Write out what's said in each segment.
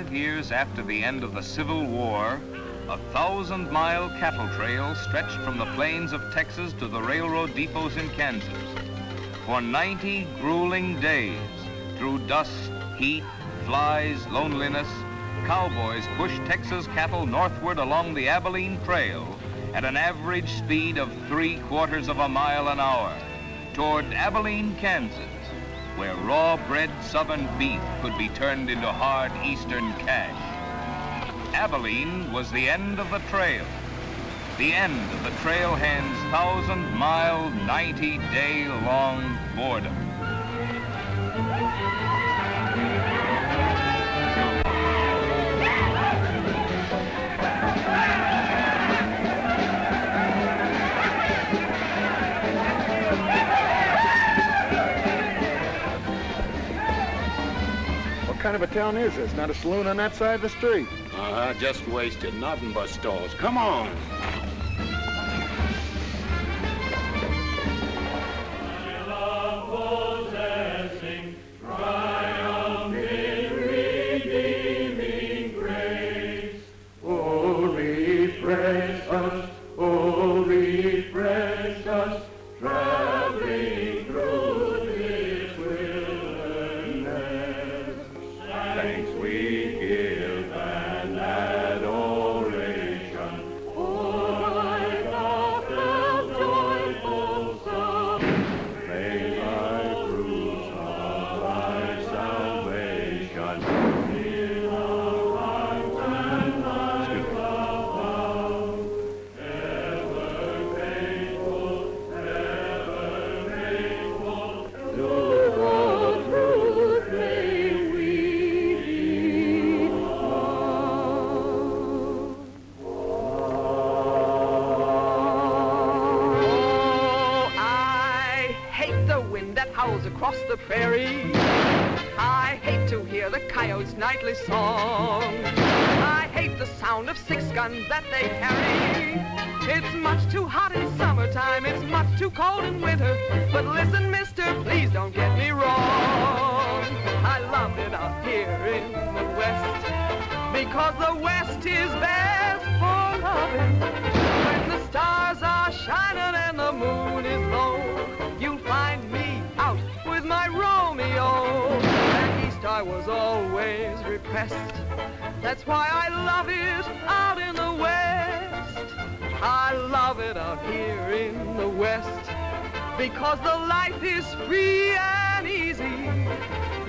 5 years after the end of the Civil War, a 1,000-mile cattle trail stretched from the plains of Texas to the railroad depots in Kansas. For 90 grueling days, through dust, heat, flies, loneliness, cowboys pushed Texas cattle northward along the Abilene Trail at an average speed of 3/4 of a mile an hour toward Abilene, Kansas, where raw-bred southern beef could be turned into hard eastern cash. Abilene was the end of the trail, the end of the trailhand's 1,000-mile, 90-day-long boredom. What kind of a town is this? Not a saloon on that side of the street. Just wasted. Nothing but stalls. Come on. Across the prairie, I hate to hear the coyote's nightly song. I hate the sound of 6 guns that they carry. It's much too hot in summertime, it's much too cold in winter. But listen, mister, please don't get me wrong. I love it out here in the West, because the West is best for loving. When the stars are shining and the moon is low, you'll find me out with my Romeo. Back east I was always repressed. That's why I love it out in the West. I love it out here in the West, because the life is free and easy.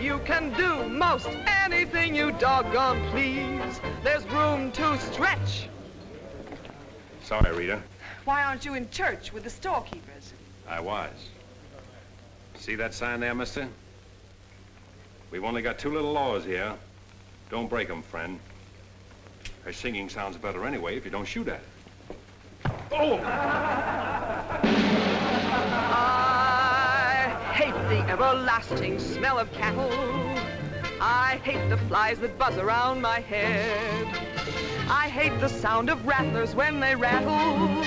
You can do most anything you doggone please. There's room to stretch. Sorry, Rita. Why aren't you in church with the storekeepers? I was. See that sign there, mister? We've only got 2 little laws here. Don't break them, friend. Her singing sounds better anyway if you don't shoot at it. Oh! I hate the everlasting smell of cattle. I hate the flies that buzz around my head. I hate the sound of rattlers when they rattle.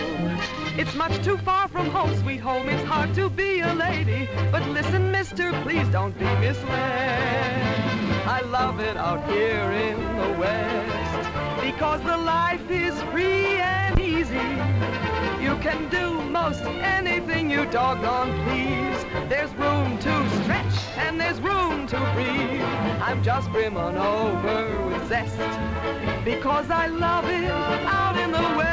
It's much too far from home, sweet home. It's hard to be a lady. But listen, mister, please don't be misled. I love it out here in the West, because the life is free and easy. You can do most anything you doggone please. There's room to stretch and there's room to breathe. I'm just brimming over with zest, because I love it out in the West.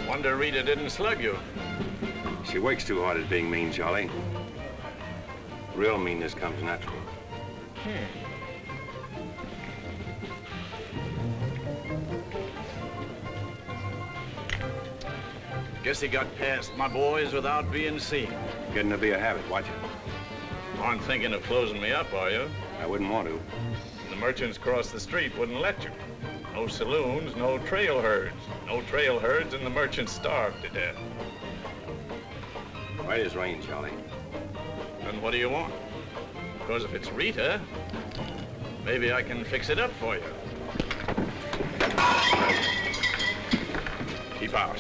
Wonder Rita didn't slug you. She works too hard at being mean, Charlie. Real meanness comes natural. Guess he got past my boys without being seen. Getting to be a habit, watch it. Aren't thinking of closing me up, are you? I wouldn't want to. The merchants across the street wouldn't let you. No saloons, no trail herds. No trail herds, and the merchants starved to death. Right as rain, Charlie. Then what do you want? Because if it's Rita, maybe I can fix it up for you. Keep out.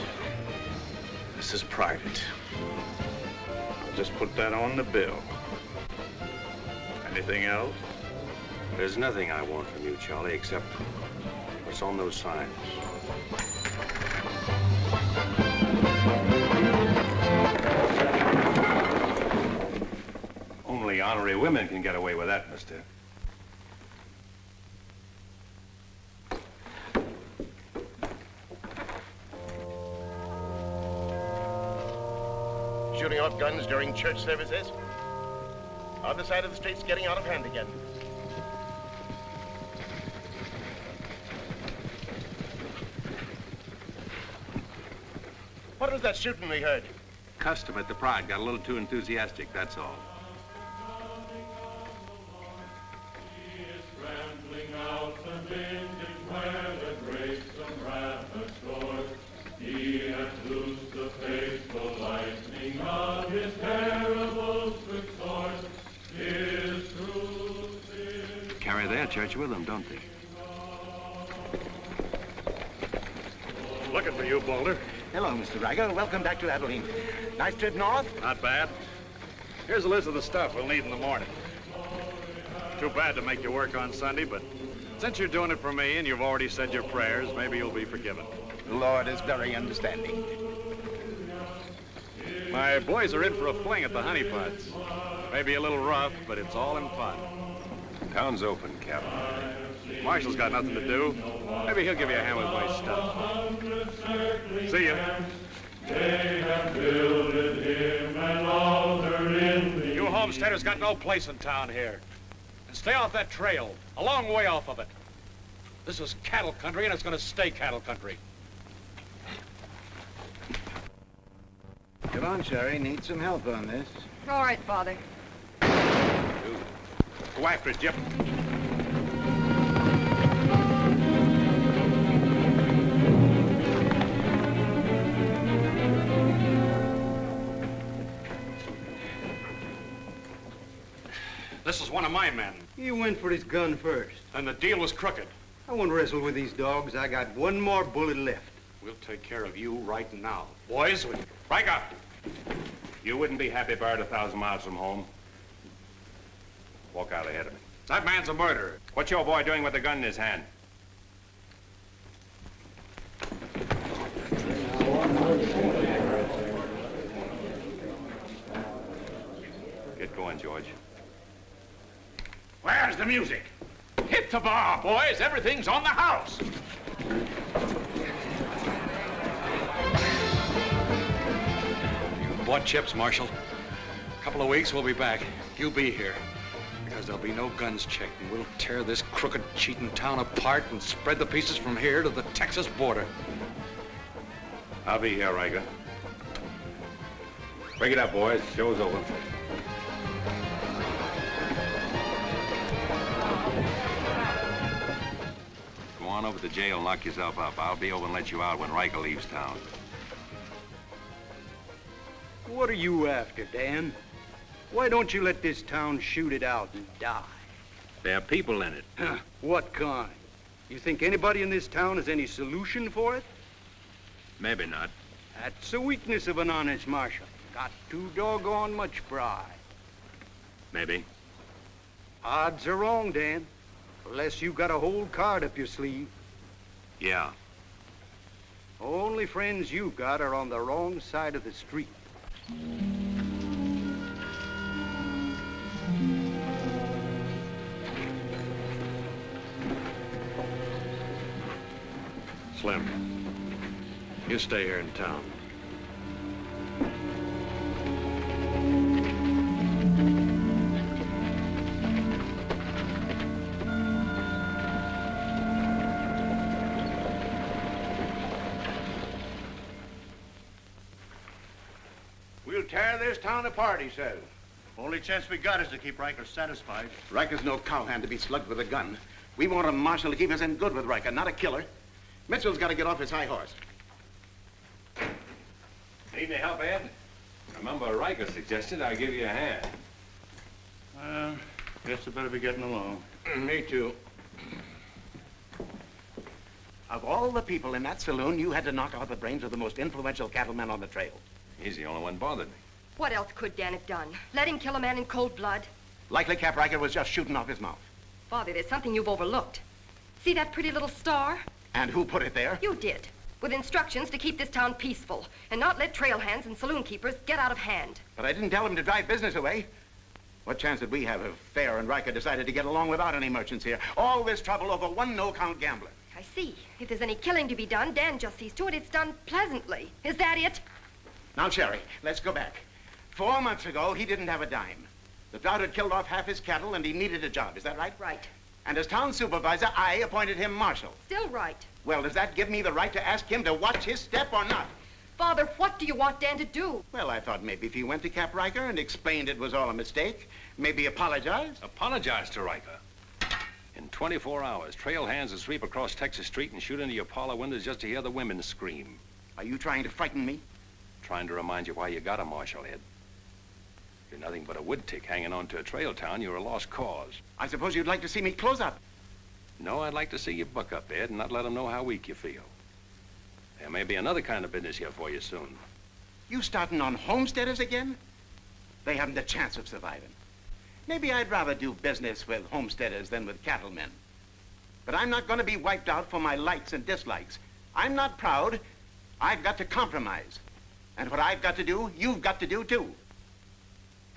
This is private. I'll just put that on the bill. Anything else? There's nothing I want from you, Charlie, except what's on those signs. Only honorary women can get away with that, mister. Shooting off guns during church services. Other side of the street's getting out of hand again. What was that shooting we heard? Custom at the Pride got a little too enthusiastic, that's all. Carry their church with them, don't they? Looking for you, Boulder. Hello, Mr. Riker. Welcome back to Abilene. Nice trip north? Not bad. Here's a list of the stuff we'll need in the morning. Too bad to make you work on Sunday, but since you're doing it for me and you've already said your prayers, maybe you'll be forgiven. The Lord is very understanding. My boys are in for a fling at the honeypots. Maybe a little rough, but it's all in fun. Town's open, Captain. Marshall's got nothing to do. Maybe he'll give you a hand with my stuff. See ya. You homesteaders got no place in town here. And stay off that trail, a long way off of it. This is cattle country, and it's going to stay cattle country. Come on, Sherry. Need some help on this. All right, Father. Go after it, Jip. This is one of my men. He went for his gun first. And the deal was crooked. I won't wrestle with these dogs. I got one more bullet left. We'll take care of you right now. Boys, Riker! You wouldn't be happy buried 1,000 miles from home. Walk out ahead of me. That man's a murderer. What's your boy doing with a gun in his hand? Get going, George. Where's the music? Hit the bar, boys. Everything's on the house. You bought chips, Marshal. A couple of weeks, we'll be back. You'll be here. Because there'll be no guns checked, and we'll tear this crooked, cheating town apart and spread the pieces from here to the Texas border. I'll be here, Riker. Break it up, boys. Show's over. Go on over to the jail and lock yourself up. I'll be over and let you out when Riker leaves town. What are you after, Dan? Why don't you let this town shoot it out and die? There are people in it. What kind? You think anybody in this town has any solution for it? Maybe not. That's a weakness of an honest marshal. Got too doggone much pride. Maybe. Odds are wrong, Dan. Unless you got a whole card up your sleeve. Yeah. Only friends you got are on the wrong side of the street. Slim, you stay here in town. We'll tear this town apart, he says. Only chance we got is to keep Riker satisfied. Riker's no cowhand to be slugged with a gun. We want a marshal to keep us in good with Riker, not a killer. Mitchell's got to get off his high horse. Need any help, Ed? Remember, Riker suggested I give you a hand. Guess I better be getting along. Me too. Of all the people in that saloon, you had to knock out the brains of the most influential cattleman on the trail. He's the only one bothered me. What else could Dan have done? Let him kill a man in cold blood? Likely Cap Riker was just shooting off his mouth. Father, there's something you've overlooked. See that pretty little star? And who put it there? You did, with instructions to keep this town peaceful and not let trail hands and saloon keepers get out of hand. But I didn't tell him to drive business away. What chance did we have if Fair and Riker decided to get along without any merchants here? All this trouble over one no-count gambler. I see. If there's any killing to be done, Dan just sees to it it's done pleasantly. Is that it? Now, Sherry, let's go back. 4 months ago, he didn't have a dime. The drought had killed off half his cattle, and he needed a job. Is that right? Right. And as town supervisor, I appointed him marshal. Still right. Well, does that give me the right to ask him to watch his step or not? Father, what do you want Dan to do? Well, I thought maybe if he went to Cap Riker and explained it was all a mistake, maybe apologized. Apologize to Riker. In 24 hours, trail hands will sweep across Texas Street and shoot into your parlor windows just to hear the women scream. Are you trying to frighten me? Trying to remind you why you got a marshal, Ed. If you're nothing but a wood tick hanging on to a trail town, you're a lost cause. I suppose you'd like to see me close up. No, I'd like to see you buck up, Ed, and not let them know how weak you feel. There may be another kind of business here for you soon. You starting on homesteaders again? They haven't a chance of surviving. Maybe I'd rather do business with homesteaders than with cattlemen. But I'm not going to be wiped out for my likes and dislikes. I'm not proud. I've got to compromise. And what I've got to do, you've got to do too.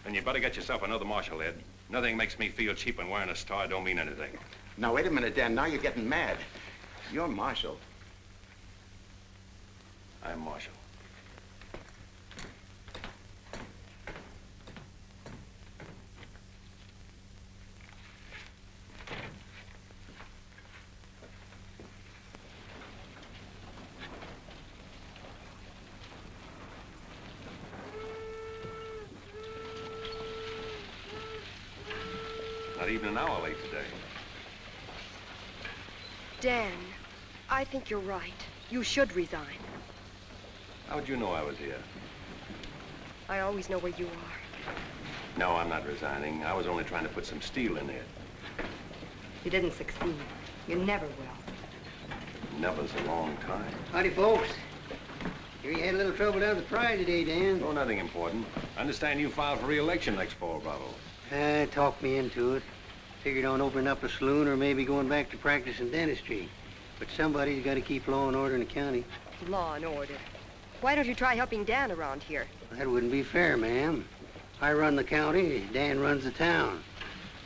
Then you better get yourself another marshal, Ed. Nothing makes me feel cheap, and wearing a star don't mean anything. Now, wait a minute, Dan. Now you're getting mad. You're marshal. I'm marshal. Not even an hour late today. Dan, I think you're right. You should resign. How'd you know I was here? I always know where you are. No, I'm not resigning. I was only trying to put some steel in it. You didn't succeed. You never will. Never's a long time. Howdy, folks. Here you had a little trouble down at the Pride today, Dan. Oh, nothing important. I understand you filed for re-election next fall, Bravo. Talked me into it. Figured on opening up a saloon or maybe going back to practice in dentistry. But somebody's got to keep law and order in the county. Law and order. Why don't you try helping Dan around here? That wouldn't be fair, ma'am. I run the county, Dan runs the town.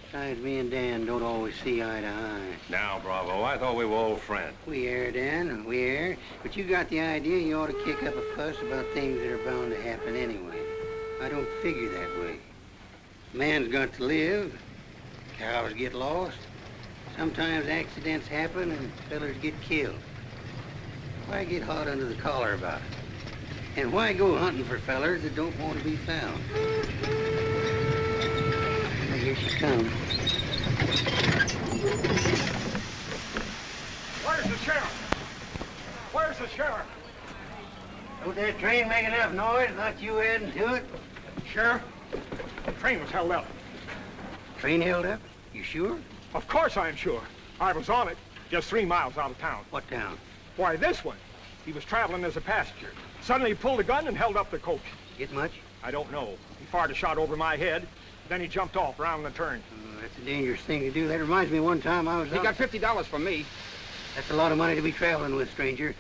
Besides, me and Dan don't always see eye to eye. Now, Bravo, I thought we were old friends. We are, Dan, we are. But you got the idea you ought to kick up a fuss about things that are bound to happen anyway. I don't figure that way. Man's got to live. Cows get lost. Sometimes accidents happen and fellers get killed. Why get hot under the collar about it? And why go hunting for fellers that don't want to be found? Well, here she comes. Where's the sheriff? Where's the sheriff? Don't that train make enough noise, not you adding to it? Sheriff, the train was held up. Train held up? You sure? Of course I'm sure. I was on it, just 3 miles out of town. What town? Why, this one. He was traveling as a passenger. Suddenly he pulled a gun and held up the coach. Get much? I don't know. He fired a shot over my head, then he jumped off around the turn. Oh, that's a dangerous thing to do. That reminds me one time I was He got $50 from me. That's a lot of money to be traveling with, stranger.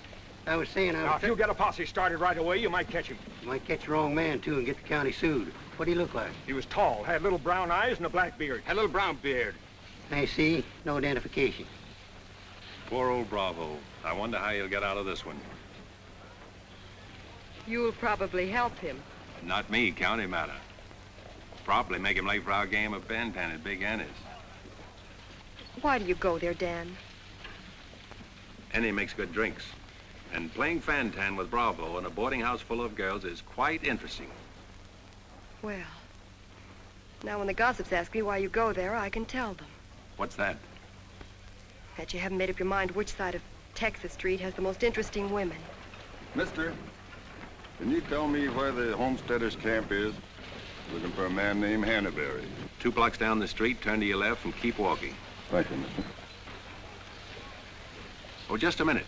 I was saying Now, if you get a posse started right away, you might catch him. You might catch the wrong man, too, and get the county sued. What'd he look like? He was tall, had little brown eyes and a black beard. Had a little brown beard. I see. No identification. Poor old Bravo. I wonder how he'll get out of this one. You'll probably help him. Not me, county matter. Probably make him late for our game of Bantan at Big Annie's. Why do you go there, Dan? Annie makes good drinks. And playing Fantan with Bravo in a boarding house full of girls is quite interesting. Well, now when the gossips ask me why you go there, I can tell them. What's that? That you haven't made up your mind which side of Texas Street has the most interesting women. Mister, can you tell me where the homesteaders' camp is? Looking for a man named Hannaberry. 2 blocks down the street, turn to your left and keep walking. Thank you, mister. Oh, just a minute.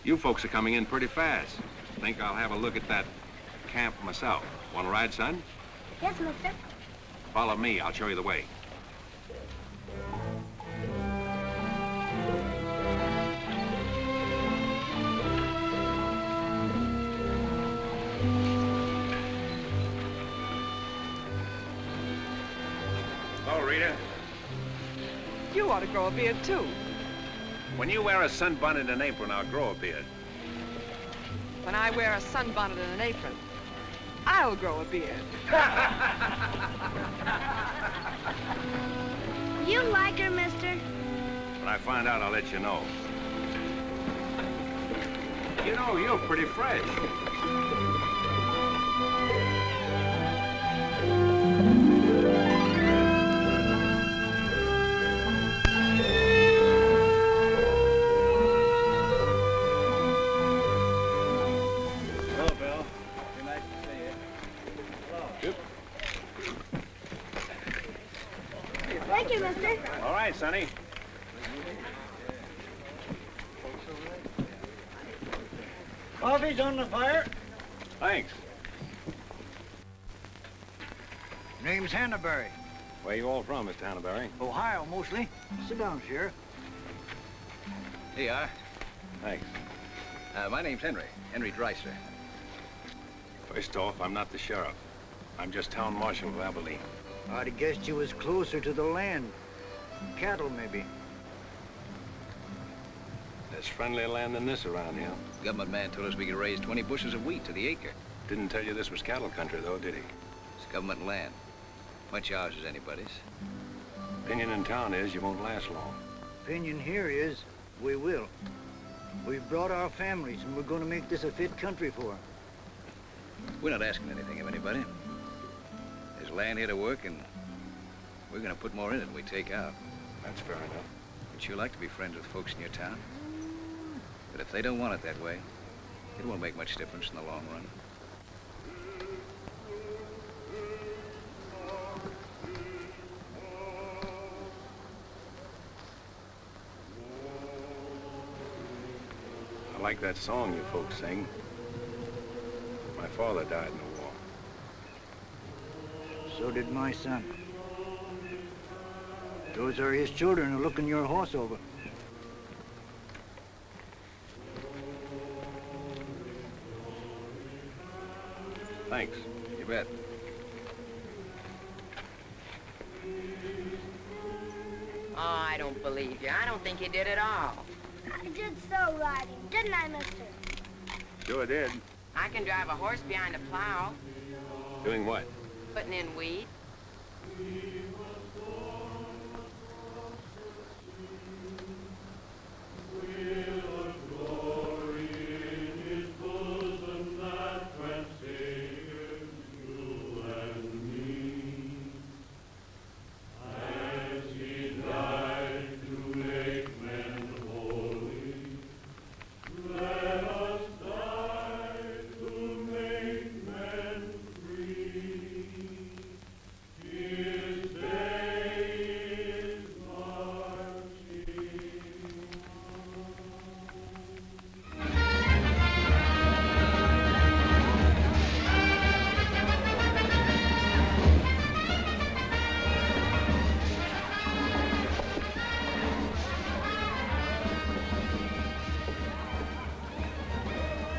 You folks are coming in pretty fast. Think I'll have a look at that camp myself. Want to ride, son? Yes, mister. Follow me. I'll show you the way. Oh, Rita. You ought to grow a beard, too. When you wear a sunbonnet and an apron, I'll grow a beard. When I wear a sunbonnet and an apron, I'll grow a beard. You like her, mister? When I find out, I'll let you know. You know, you're pretty fresh. Thank you, mister. All right, Sonny. Coffee's on the fire. Thanks. Name's Hannaberry. Where you all from, Mr. Hannaberry? Ohio, mostly. Sit down, Sheriff. Here you are. Thanks. My name's Henry Dreiser. First off, I'm not the sheriff. I'm just town marshal of Abilene. I'd have guessed you was closer to the land. Cattle, maybe. There's friendlier land than this around here. Government man told us we could raise 20 bushels of wheat to the acre. Didn't tell you this was cattle country, though, did he? It's government land. Much ours as anybody's. Opinion in town is you won't last long. Opinion here is we will. We've brought our families, and we're going to make this a fit country for them. We're not asking anything of anybody. There's land here to work, and we're going to put more in it than we take out. That's fair enough. We'd sure like to be friends with folks in your town. But if they don't want it that way, it won't make much difference in the long run. I like that song you folks sing. My father died in the war. So did my son. Those are his children who are looking your horse over. Thanks. You bet. Oh, I don't believe you. I don't think you did at all. I did so riding, didn't I, mister? Sure did. I can drive a horse behind a plow, Doing what? putting in wheat.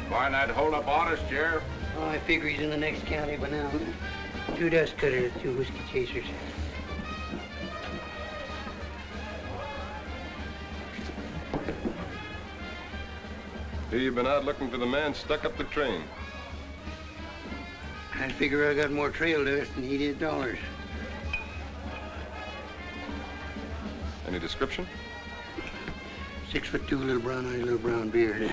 Why not hold up orders, Sheriff? Oh, I figure he's in the next county by now. 2 dust cutters, 2 whiskey chasers. Here you've been out looking for the man stuck up the train. I figure I got more trail dust than he did dollars. Any description? 6'2", little brown eyes, little brown beard.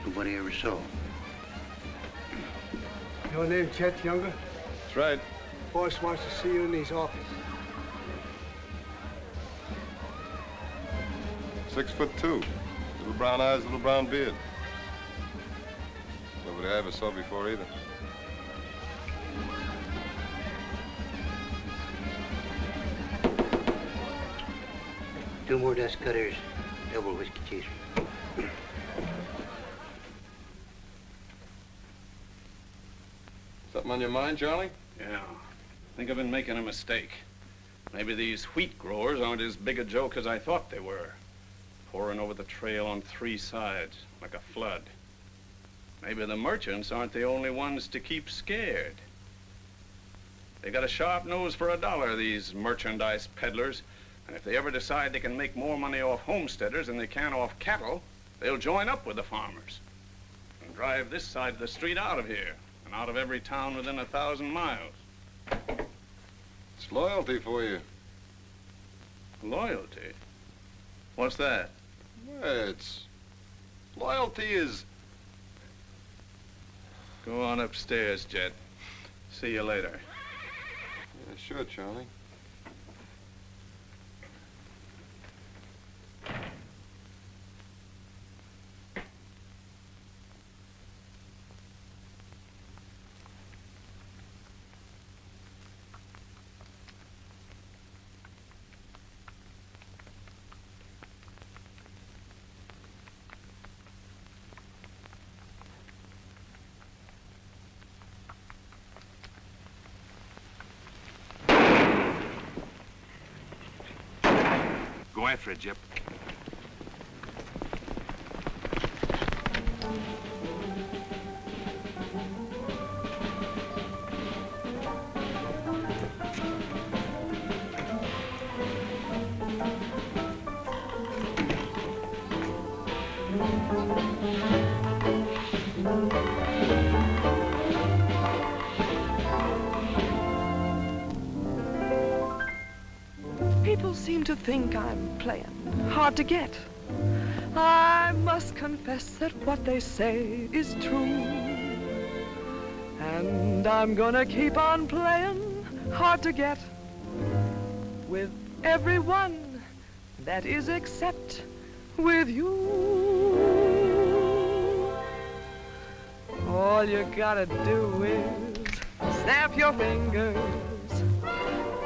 Nobody ever saw. Your name Chet Younger? That's right. Boss wants to see you in his office. 6'2", little brown eyes, little brown beard. Nobody I ever saw before either. Two more dust cutters, double whiskey chaser. Something on your mind, Charlie? Yeah. I think I've been making a mistake. Maybe these wheat growers aren't as big a joke as I thought they were. Pouring over the trail on three sides, like a flood. Maybe the merchants aren't the only ones to keep scared. They got a sharp nose for a dollar, these merchandise peddlers. And if they ever decide they can make more money off homesteaders than they can off cattle, they'll join up with the farmers and drive this side of the street out of here and out of every town within 1,000 miles. It's loyalty for you. Loyalty? What's that? It's... Loyalty is... Go on upstairs, Jet. See you later. Yeah, sure, Charlie. Go after it, Jip. People seem to think I'm playing hard to get. I must confess that what they say is true. And I'm gonna keep on playing hard to get with everyone, that is except with you. All you gotta do is snap your fingers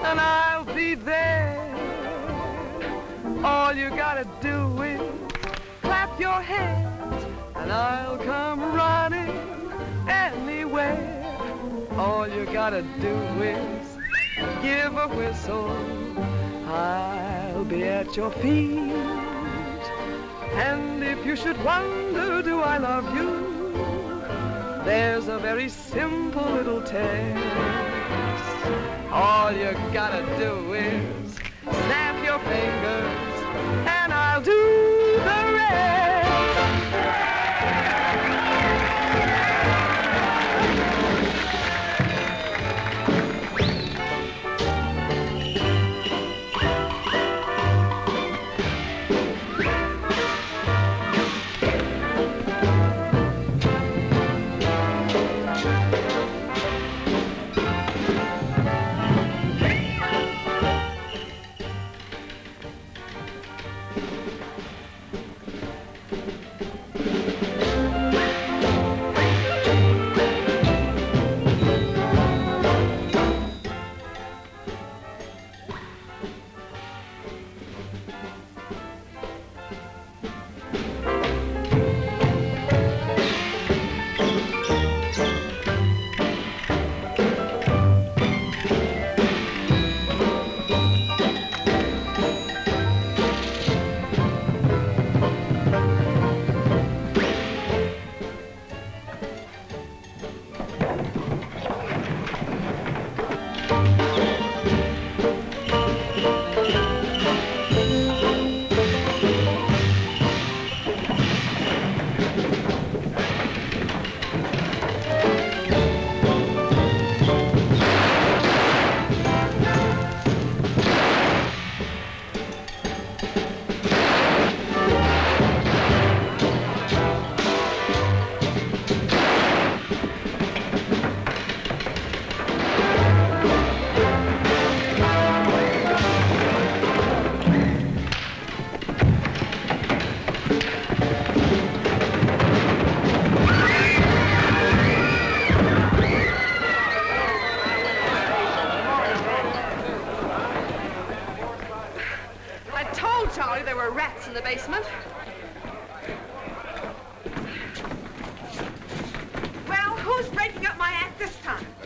and I'll be there. All you gotta do is clap your hands and I'll come running anywhere. All you gotta do is give a whistle. I'll be at your feet. And if you should wonder, do I love you? There's a very simple little test. All you gotta do is snap your fingers and I'll do the rest.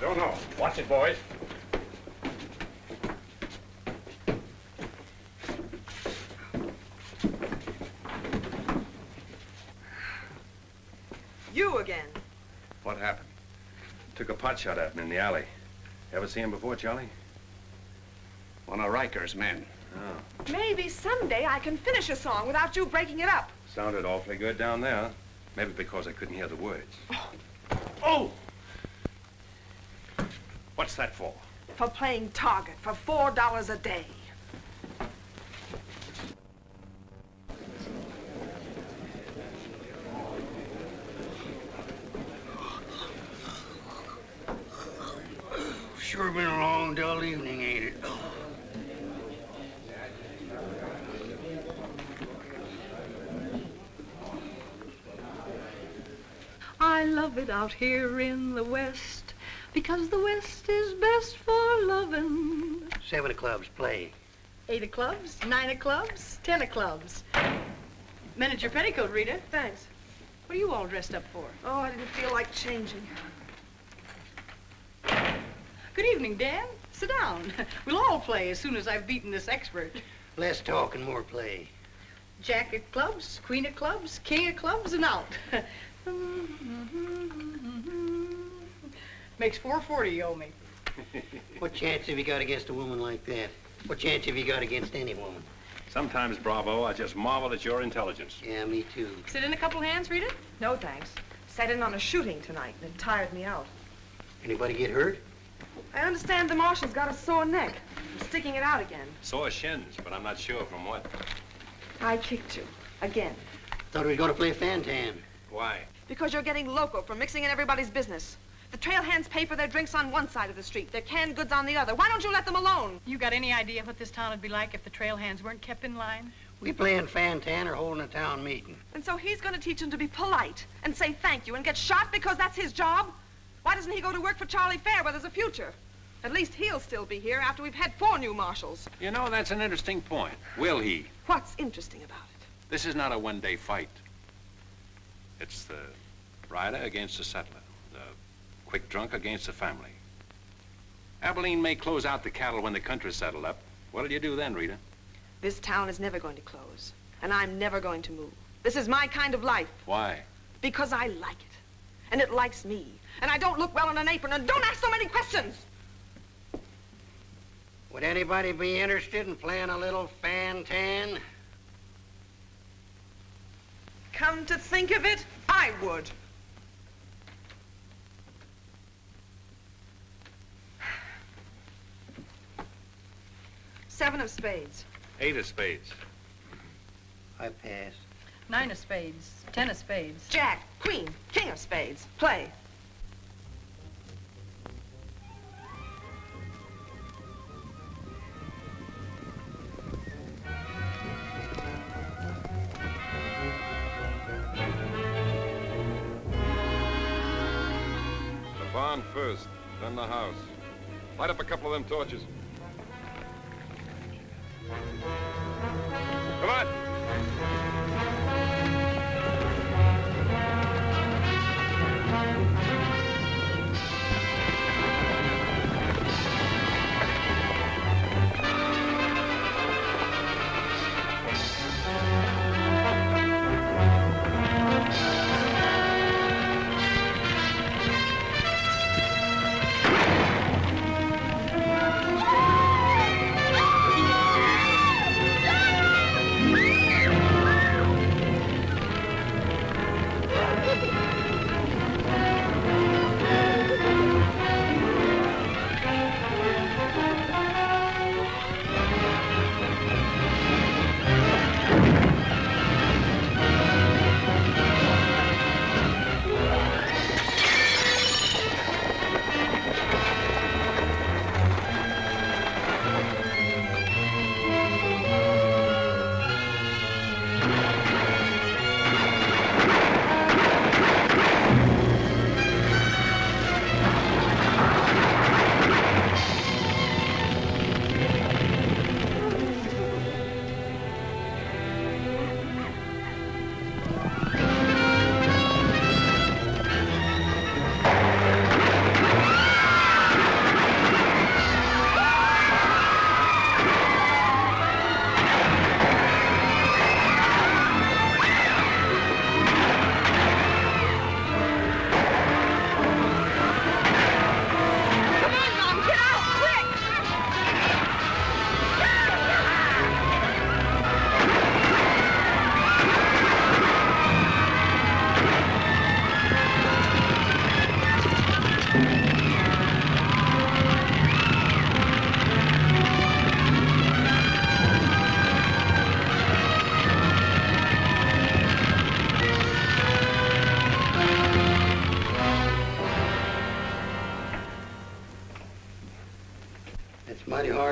don't know. Watch it, boys. You again. What happened? Took a pot shot at him in the alley. Ever see him before, Charlie? One of Riker's men. Oh. Maybe someday I can finish a song without you breaking it up. Sounded awfully good down there. Maybe because I couldn't hear the words. Oh! What's that for? For playing target for $4 a day. Sure been a long, dull evening, ain't it? I love it out here in the West, because the West is best for loving. 7 of clubs, play. 8 of clubs, 9 of clubs, 10 of clubs. Mended your petticoat, Rita. Thanks. What are you all dressed up for? Oh, I didn't feel like changing. Good evening, Dan. Sit down. We'll all play as soon as I've beaten this expert. Less talk and more play. Jack of clubs, queen of clubs, king of clubs, and out. Makes $4.40 you owe me. What chance have you got against a woman like that? What chance have you got against any woman? Sometimes, Bravo, I just marvel at your intelligence. Yeah, me too. Sit in a couple hands, Rita? No, thanks. Sat in on a shooting tonight, and it tired me out. Anybody get hurt? I understand the marshal's got a sore neck. I'm sticking it out again. Sore shins, but I'm not sure from what. I kicked you. Again. Thought we were gonna play Fantan. Why? Because you're getting loco for mixing in everybody's business. The trail hands pay for their drinks on one side of the street, their canned goods on the other. Why don't you let them alone? You got any idea what this town would be like if the trail hands weren't kept in line? We playing Fantan or holding a town meeting. And so he's going to teach them to be polite and say thank you and get shot because that's his job? Why doesn't he go to work for Charlie Fair where there's a future? At least he'll still be here after we've had 4 new marshals. You know, that's an interesting point. Will he? What's interesting about it? This is not a one-day fight. It's the rider against the settler, the quick drunk against the family. Abilene may close out the cattle when the country's settled up. What'll you do then, Rita? This town is never going to close, and I'm never going to move. This is my kind of life. Why? Because I like it, and it likes me, and I don't look well in an apron, and don't ask so many questions. Would anybody be interested in playing a little Fantan? Come to think of it, I would. Seven of spades. 8 of spades. I pass. 9 of spades, 10 of spades. Jack, queen, king of spades. Play. The barn first, then the house. Light up a couple of them torches. Come on!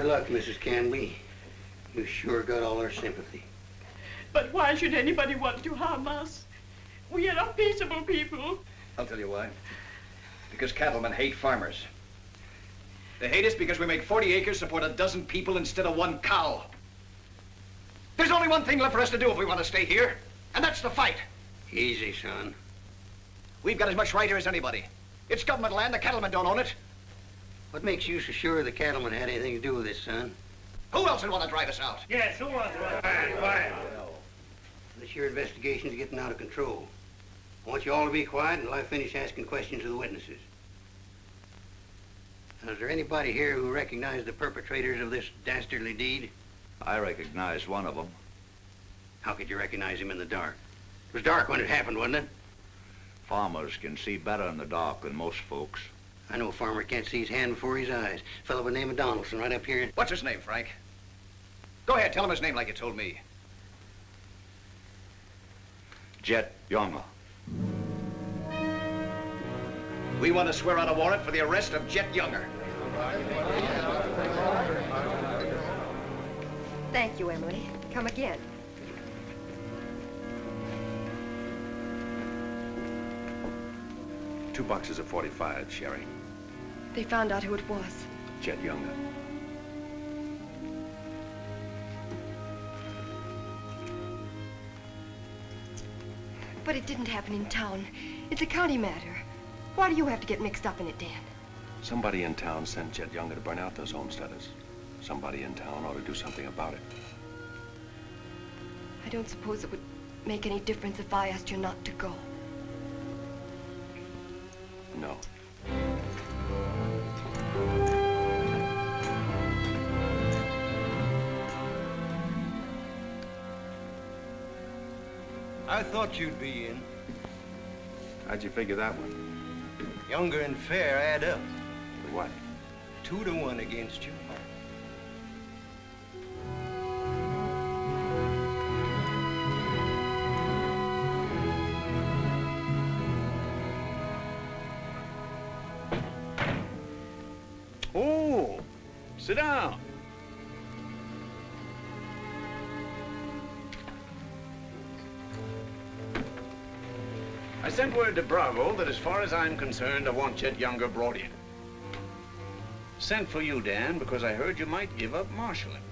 Hard luck, Mrs. Canby. You sure got all our sympathy. But why should anybody want to harm us? We are a peaceable people. I'll tell you why. Because cattlemen hate farmers. They hate us because we make 40 acres support a dozen people instead of one cow. There's only one thing left for us to do if we want to stay here, and that's to fight. Easy, son. We've got as much right here as anybody. It's government land. The cattlemen don't own it. What makes you so sure the cattlemen had anything to do with this, son? Who else would want to drive us out? Yes, who wants to? Quiet. This your investigation's getting out of control. I want you all to be quiet until I finish asking questions of the witnesses. Now, is there anybody here who recognized the perpetrators of this dastardly deed? I recognized one of them. How could you recognize him in the dark? It was dark when it happened, wasn't it? Farmers can see better in the dark than most folks. I know a farmer can't see his hand before his eyes. A fellow by the name of Donaldson right up here. What's his name, Frank? Go ahead, tell him his name like you told me. Jet Younger. We want to swear out a warrant for the arrest of Jet Younger. Thank you, Emily. Come again. Two boxes of 45, Sherry. They found out who it was. Jet Younger. But it didn't happen in town. It's a county matter. Why do you have to get mixed up in it, Dan? Somebody in town sent Jet Younger to burn out those homesteaders. Somebody in town ought to do something about it. I don't suppose it would make any difference if I asked you not to go. No. I thought you'd be in. How'd you figure that one? Younger and Fair add up. For what? 2 to 1 against you. Oh, sit down. I sent word to Bravo that as far as I'm concerned, I want Jet Younger brought in. Sent for you, Dan, because I heard you might give up marshalling.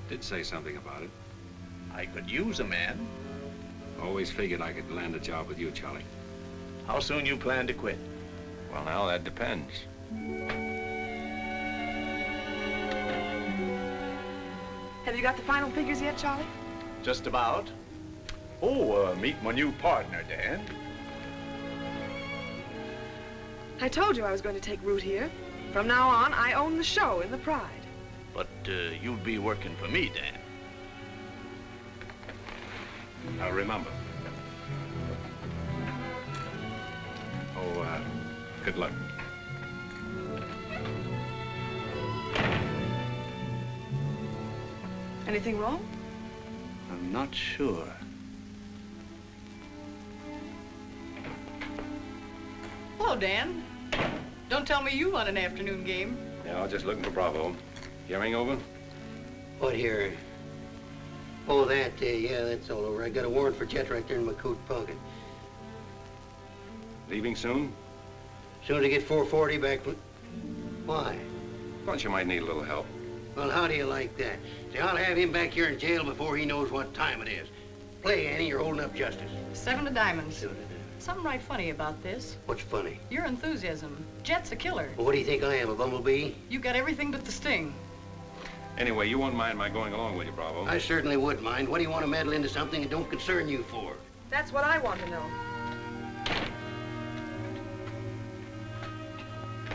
Did say something about it. I could use a man. Always figured I could land a job with you, Charlie. How soon you plan to quit? Well, now, that depends. Have you got the final figures yet, Charlie? Just about. Oh, meet my new partner, Dan. I told you I was going to take root here. From now on, I own the show in the Pride. But you'll be working for me, Dan. Now, remember. Oh, good luck. Anything wrong? I'm not sure. Hello, Dan. Don't tell me you run an afternoon game. Yeah, I was just looking for Bravo. Hearing over? What here? Oh, that, yeah, that's all over. I got a warrant for Jet right there in my coat pocket. Leaving soon? Soon as I get 440 back. Why? Thought you might need a little help. Well, how do you like that? See, I'll have him back here in jail before he knows what time it is. Play, Annie, you're holding up justice. 7 of diamonds. Something right funny about this. What's funny? Your enthusiasm. Jet's a killer. Well, what do you think I am, a bumblebee? You got everything but the sting. Anyway, you won't mind my going along with you, Bravo. I certainly would mind. What do you want to meddle into something that don't concern you for? That's what I want to know.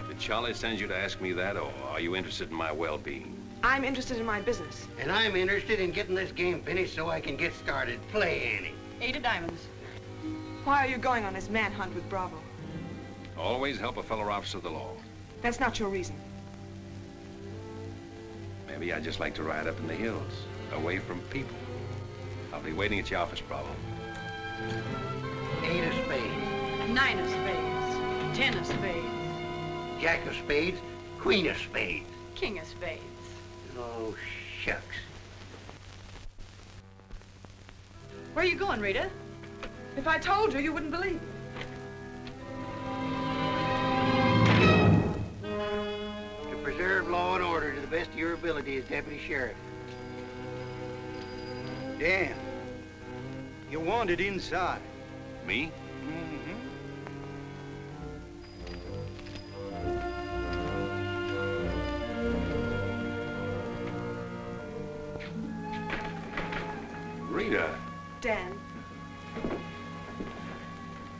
Did Charlie send you to ask me that, or are you interested in my well-being? I'm interested in my business. And I'm interested in getting this game finished so I can get started. Play, Annie. 8 of diamonds. Why are you going on this manhunt with Bravo? Always help a fellow officer of the law. That's not your reason. Maybe I just like to ride up in the hills, away from people. I'll be waiting at your office, Bravo. 8 of spades. 9 of spades. 10 of spades. Jack of spades. Queen of spades. King of spades. Oh, shucks. Where are you going, Rita? If I told you, you wouldn't believe me. To preserve law and order to the best of your ability as deputy sheriff. Dan, you're wanted inside. Me? Rita. Dan,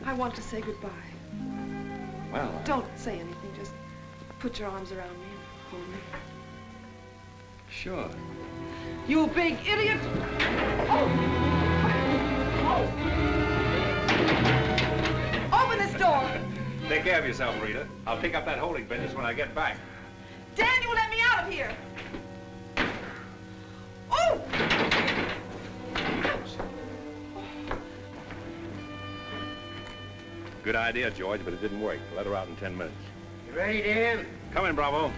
I want to say goodbye. Well, Don't say anything. Just put your arms around me and hold me. sure. You big idiot! Oh! Open this door! Take care of yourself, Rita. I'll pick up that holding business when I get back. Dan, you let me out of here! Oh! Good idea, George, but it didn't work. Let her out in 10 minutes. You ready, Dan? Come in, Bravo.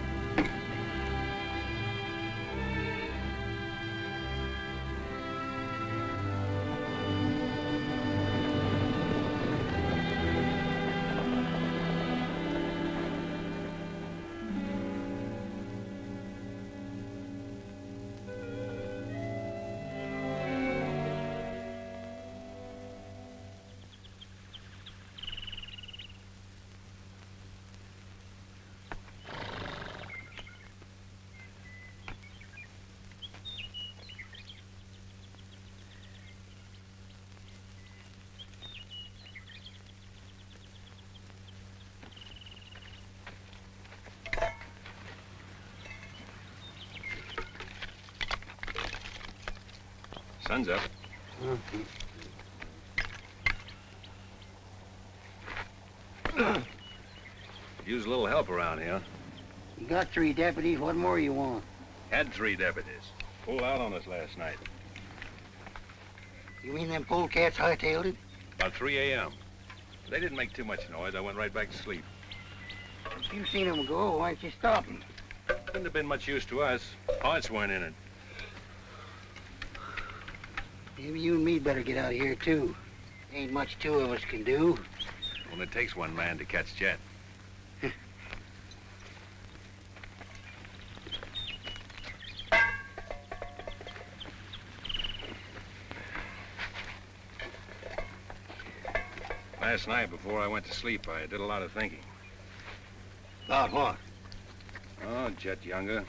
Sun's up. Use a little help around here. You got 3 deputies. What more you want? Had 3 deputies. Pulled out on us last night. You mean them polecats hightailed it? About 3 a.m. They didn't make too much noise. I went right back to sleep. If you seen them go, why'd you stop them? Wouldn't have been much use to us. Hearts weren't in it. Maybe you and me better get out of here, too. Ain't much 2 of us can do. Only takes 1 man to catch Jet. Last night, before I went to sleep, I did a lot of thinking. About what? Oh, Jet Younger.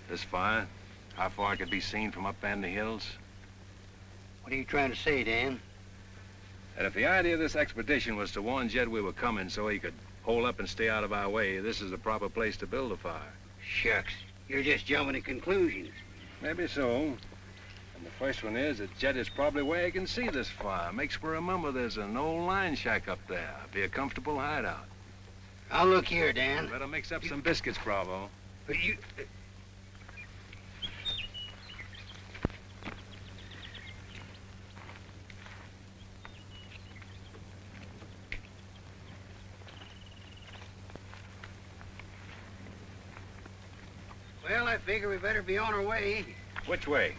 This fire. How far it could be seen from up in the hills. What are you trying to say, Dan? And if the idea of this expedition was to warn Jet we were coming so he could hole up and stay out of our way, this is the proper place to build a fire. Shucks. You're just jumping to conclusions. Maybe so. And the first one is that Jet is probably where he can see this fire. Makes me remember there's an old line shack up there. Be a comfortable hideout. Now look here, Dan. Better mix up some biscuits, Bravo. But you... Well, I figure we better be on our way. Which way?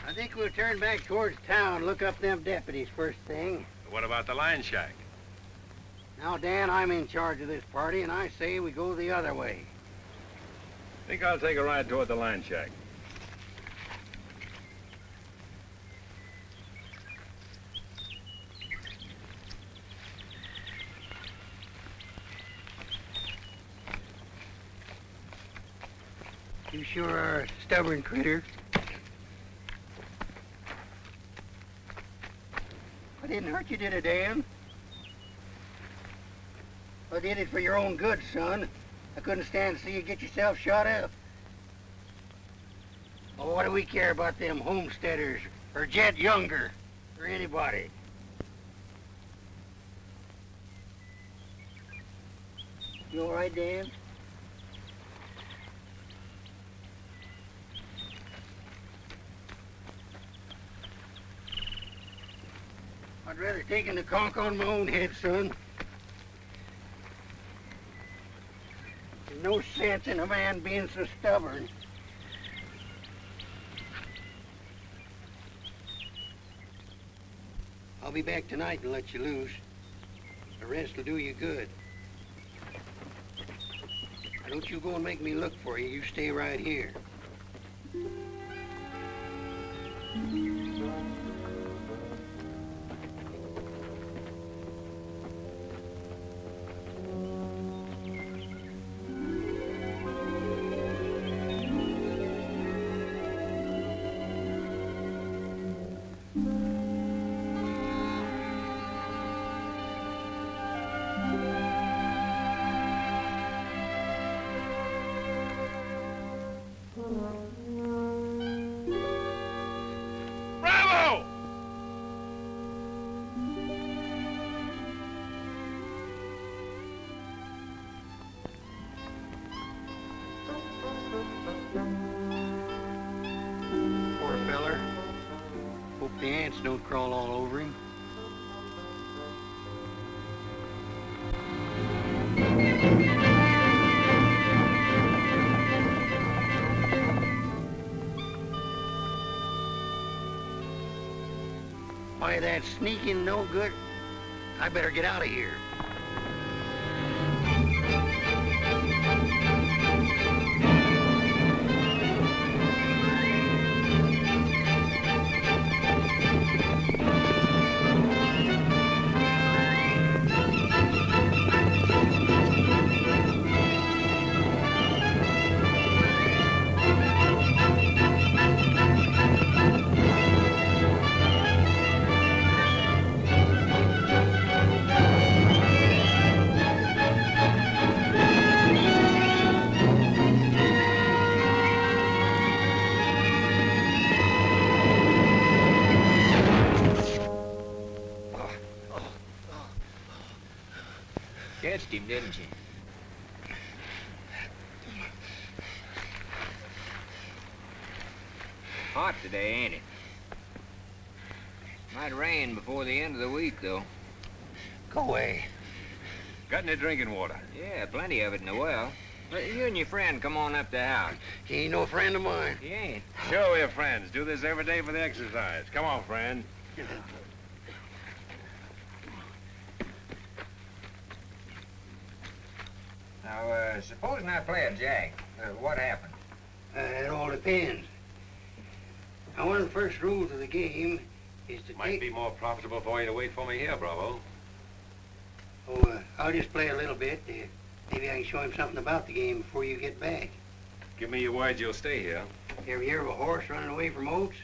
I think we'll turn back towards town, look up them deputies first thing. What about the line shack? Now, Dan, I'm in charge of this party, and I say we go the other way. Think I'll take a ride toward the line shack. You sure are a stubborn critter. I didn't hurt you, did I, Dan? I did it for your own good, son. I couldn't stand to see you get yourself shot up. Oh, what do we care about them homesteaders, or Jet Younger, or anybody? You all right, Dan? I'd rather take the conk on my own head, son. There's no sense in a man being so stubborn. I'll be back tonight and let you loose. The rest will do you good. Now, don't you go and make me look for you. You stay right here. Bravo! Poor feller. Hope the ants don't crawl all over him. Why, that sneaking no good. I better get out of here. Catched him, didn't you? Hot today, ain't it? Might rain before the end of the week, though. Go away. Got any drinking water? Yeah, plenty of it in the well. But you and your friend come on up the house. He ain't no friend of mine. He ain't. Sure we're friends. Do this every day for the exercise. Come on, friend. Now, supposing I play a jack, what happened? It all depends. Now, one of the first rules of the game is to Might be more profitable for you to wait for me here, Bravo. Oh, I'll just play a little bit. Maybe I can show him something about the game before you get back. Give me your word you'll stay here. You ever hear of a horse running away from Oaks?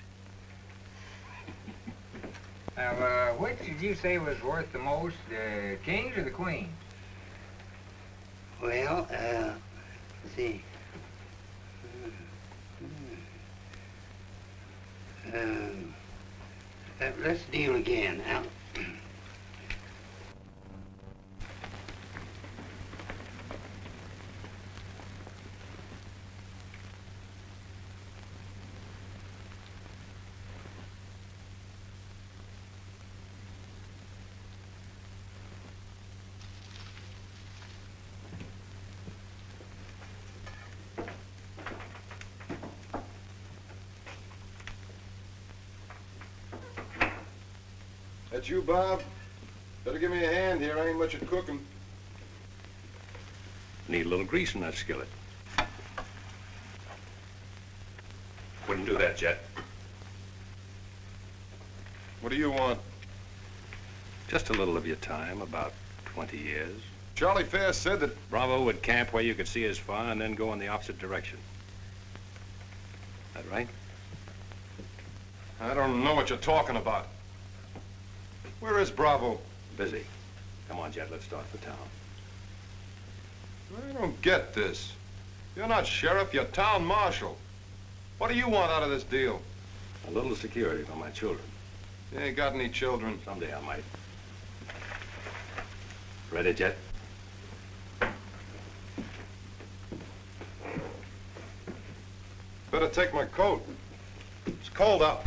Now, which did you say was worth the most, the kings or the queens? Well, let's see. Let's deal again. Now, That you, Bob? Better give me a hand here. I ain't much at cooking. Need a little grease in that skillet. Wouldn't do that, Jet. What do you want? Just a little of your time, about 20 years. Charlie Fair said that... Bravo would camp where you could see his fire and then go in the opposite direction. That right? I don't know what you're talking about. Where is Bravo? Busy. Come on, Jet, let's start for town. I don't get this. You're not sheriff, you're town marshal. What do you want out of this deal? A little security for my children. You ain't got any children. Someday I might. Ready, Jet? Better take my coat. It's cold out.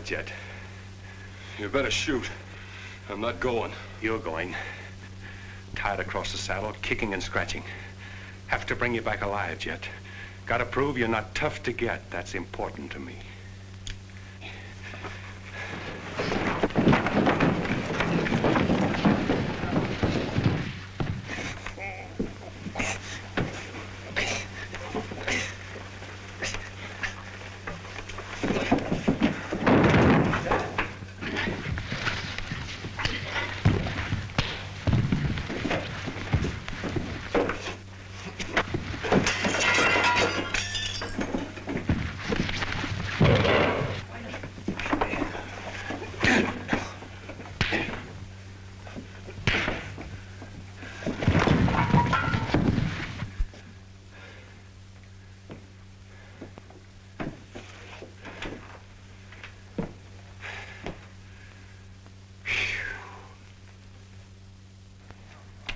right, Jet. You better shoot. I'm not going. You're going. Tied across the saddle, kicking and scratching. Have to bring you back alive, Jet. Gotta prove you're not tough to get. That's important to me.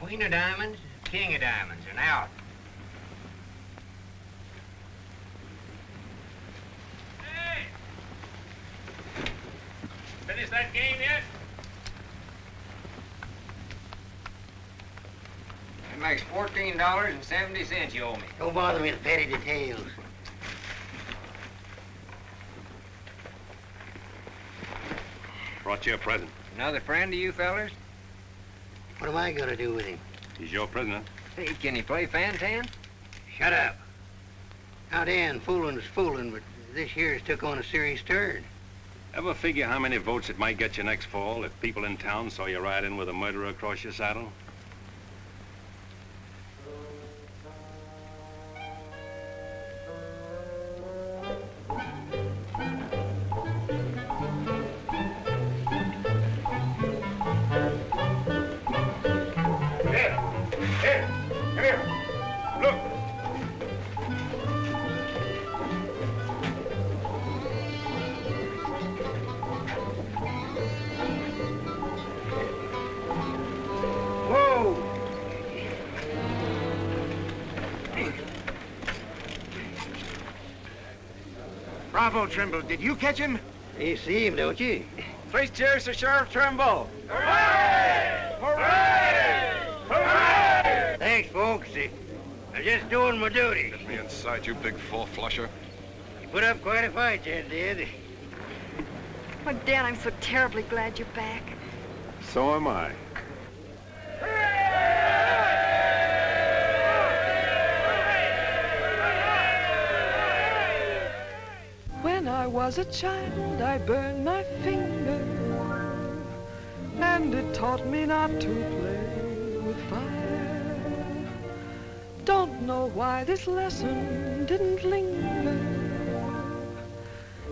Queen of diamonds, king of diamonds, and out. Hey! Finish that game yet? That makes $14.70 you owe me. Don't bother me with petty details. Brought you a present. Another friend of you fellers? What am I gonna do with him? He's your prisoner. Hey, can he play fan-tan? Shut up. Now, Dan, fooling is fooling, but this here's took on a serious turn. Ever figure how many votes it might get you next fall if people in town saw you ride in with a murderer across your saddle? Bravo, Trimble. Did you catch him? You see him, don't you? Three cheers to Sheriff Trimble. Hooray! Hooray! Hooray! Thanks, folks. I'm just doing my duty. Get me inside, you big four-flusher. You put up quite a fight, you did. Oh, Dan, I'm so terribly glad you're back. So am I. When I was a child, I burned my finger, and it taught me not to play with fire. Don't know why this lesson didn't linger.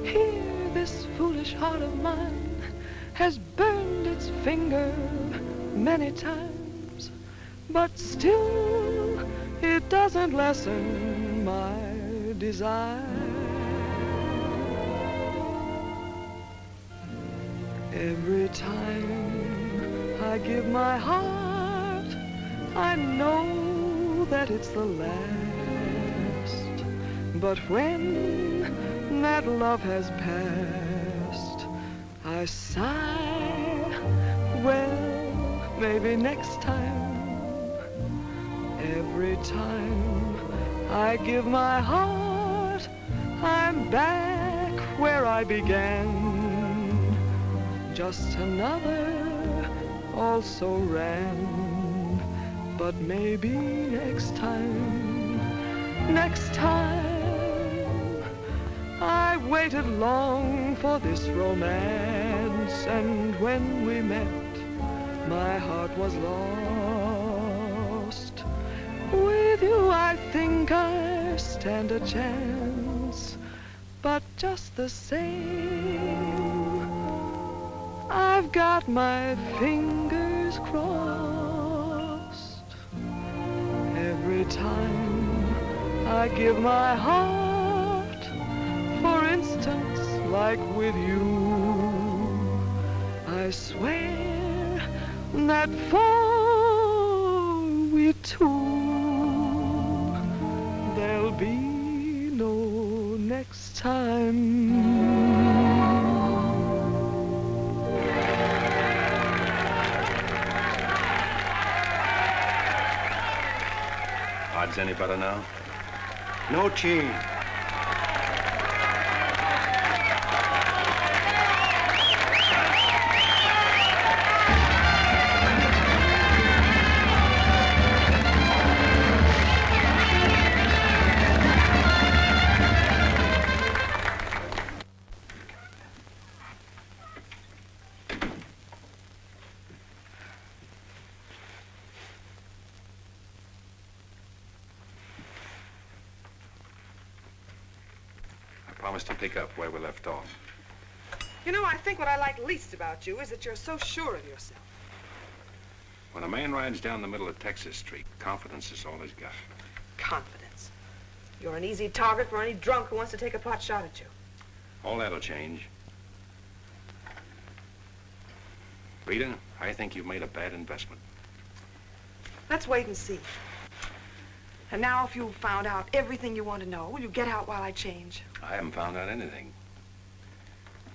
Here, this foolish heart of mine has burned its finger many times, but still it doesn't lessen my desire. Every time I give my heart, I know that it's the last. But when that love has passed, I sigh, well, maybe next time. Every time I give my heart, I'm back where I began. Just another also ran. But maybe next time, I waited long for this romance, and when we met, my heart was lost. With you, I think I stand a chance, but just the same, I've got my fingers crossed. Every time I give my heart, for instance, like with you, I swear that for we two, there'll be no next time. Is any better now? No change. Promise to pick up where we left off. You know, I think what I like least about you is that you're so sure of yourself. When a man rides down the middle of Texas Street, confidence is all he's got. Confidence. You're an easy target for any drunk who wants to take a pot shot at you. All that'll change. Rita, I think you've made a bad investment. Let's wait and see. And now, if you've found out everything you want to know, will you get out while I change? I haven't found out anything.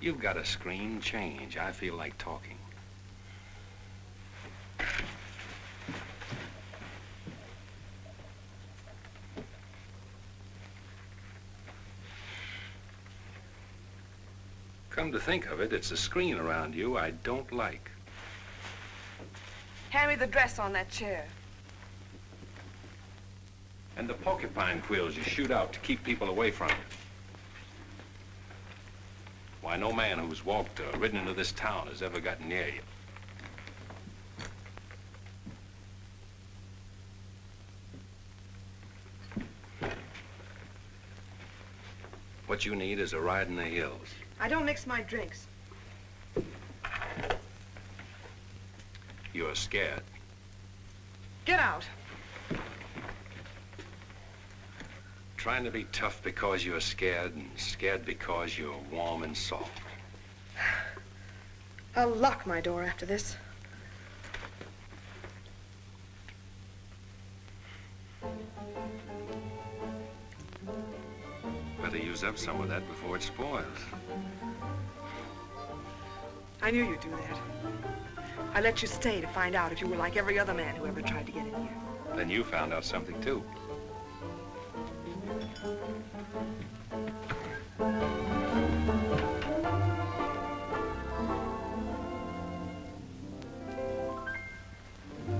You've got to scream change. I feel like talking. Come to think of it, it's the screen around you I don't like. Hand me the dress on that chair. And the porcupine quills you shoot out to keep people away from you. Why, no man who's walked or ridden into this town has ever gotten near you. What you need is a ride in the hills. I don't mix my drinks. You're scared. Get out. Trying to be tough because you're scared, and scared because you're warm and soft. I'll lock my door after this. Better use up some of that before it spoils. I knew you'd do that. I let you stay to find out if you were like every other man who ever tried to get in here. Then you found out something, too.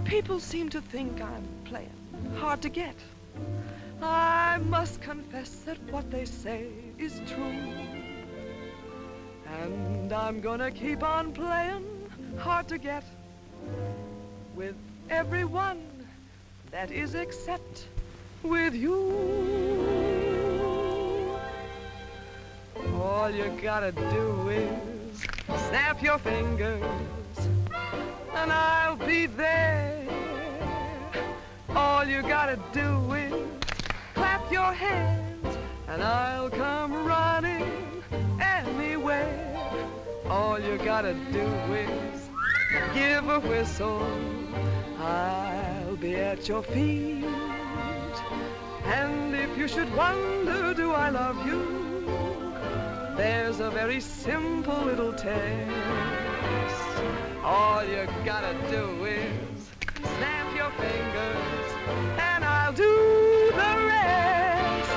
People seem to think I'm playing hard to get. I must confess that what they say is true. And I'm gonna keep on playing hard to get with everyone, that is except with you. All you gotta do is snap your fingers and I'll be there. All you gotta do is clap your hands and I'll come running anywhere. All you gotta do is give a whistle. I'll be at your feet. And if you should wonder, do I love you? There's a very simple little test. All you gotta do is snap your fingers and I'll do the rest.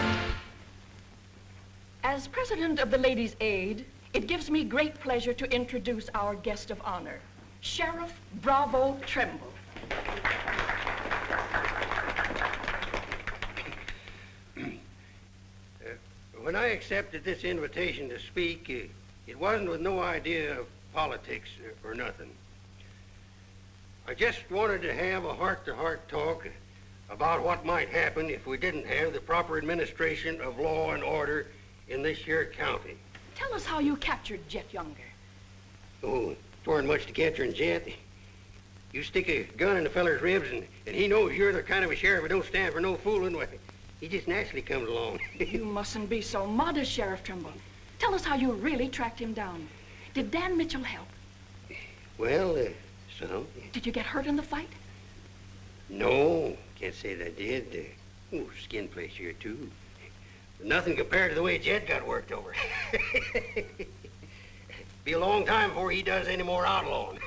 As president of the Ladies' Aid, it gives me great pleasure to introduce our guest of honor, Sheriff Bravo Trimble. When I accepted this invitation to speak, it wasn't with no idea of politics or nothing. I just wanted to have a heart-to-heart talk about what might happen if we didn't have the proper administration of law and order in this here county. Tell us how you captured Jet Younger. Oh, it weren't much to capturing Jet. You stick a gun in the feller's ribs and he knows you're the kind of a sheriff that don't stand for no fooling. Well, he just naturally comes along. You mustn't be so modest, Sheriff Trimble. Tell us how you really tracked him down. Did Dan Mitchell help? Well, some. Did you get hurt in the fight? No, can't say that I did. Skin place here, too. Nothing compared to the way Jet got worked over. Be a long time before he does any more outlawing.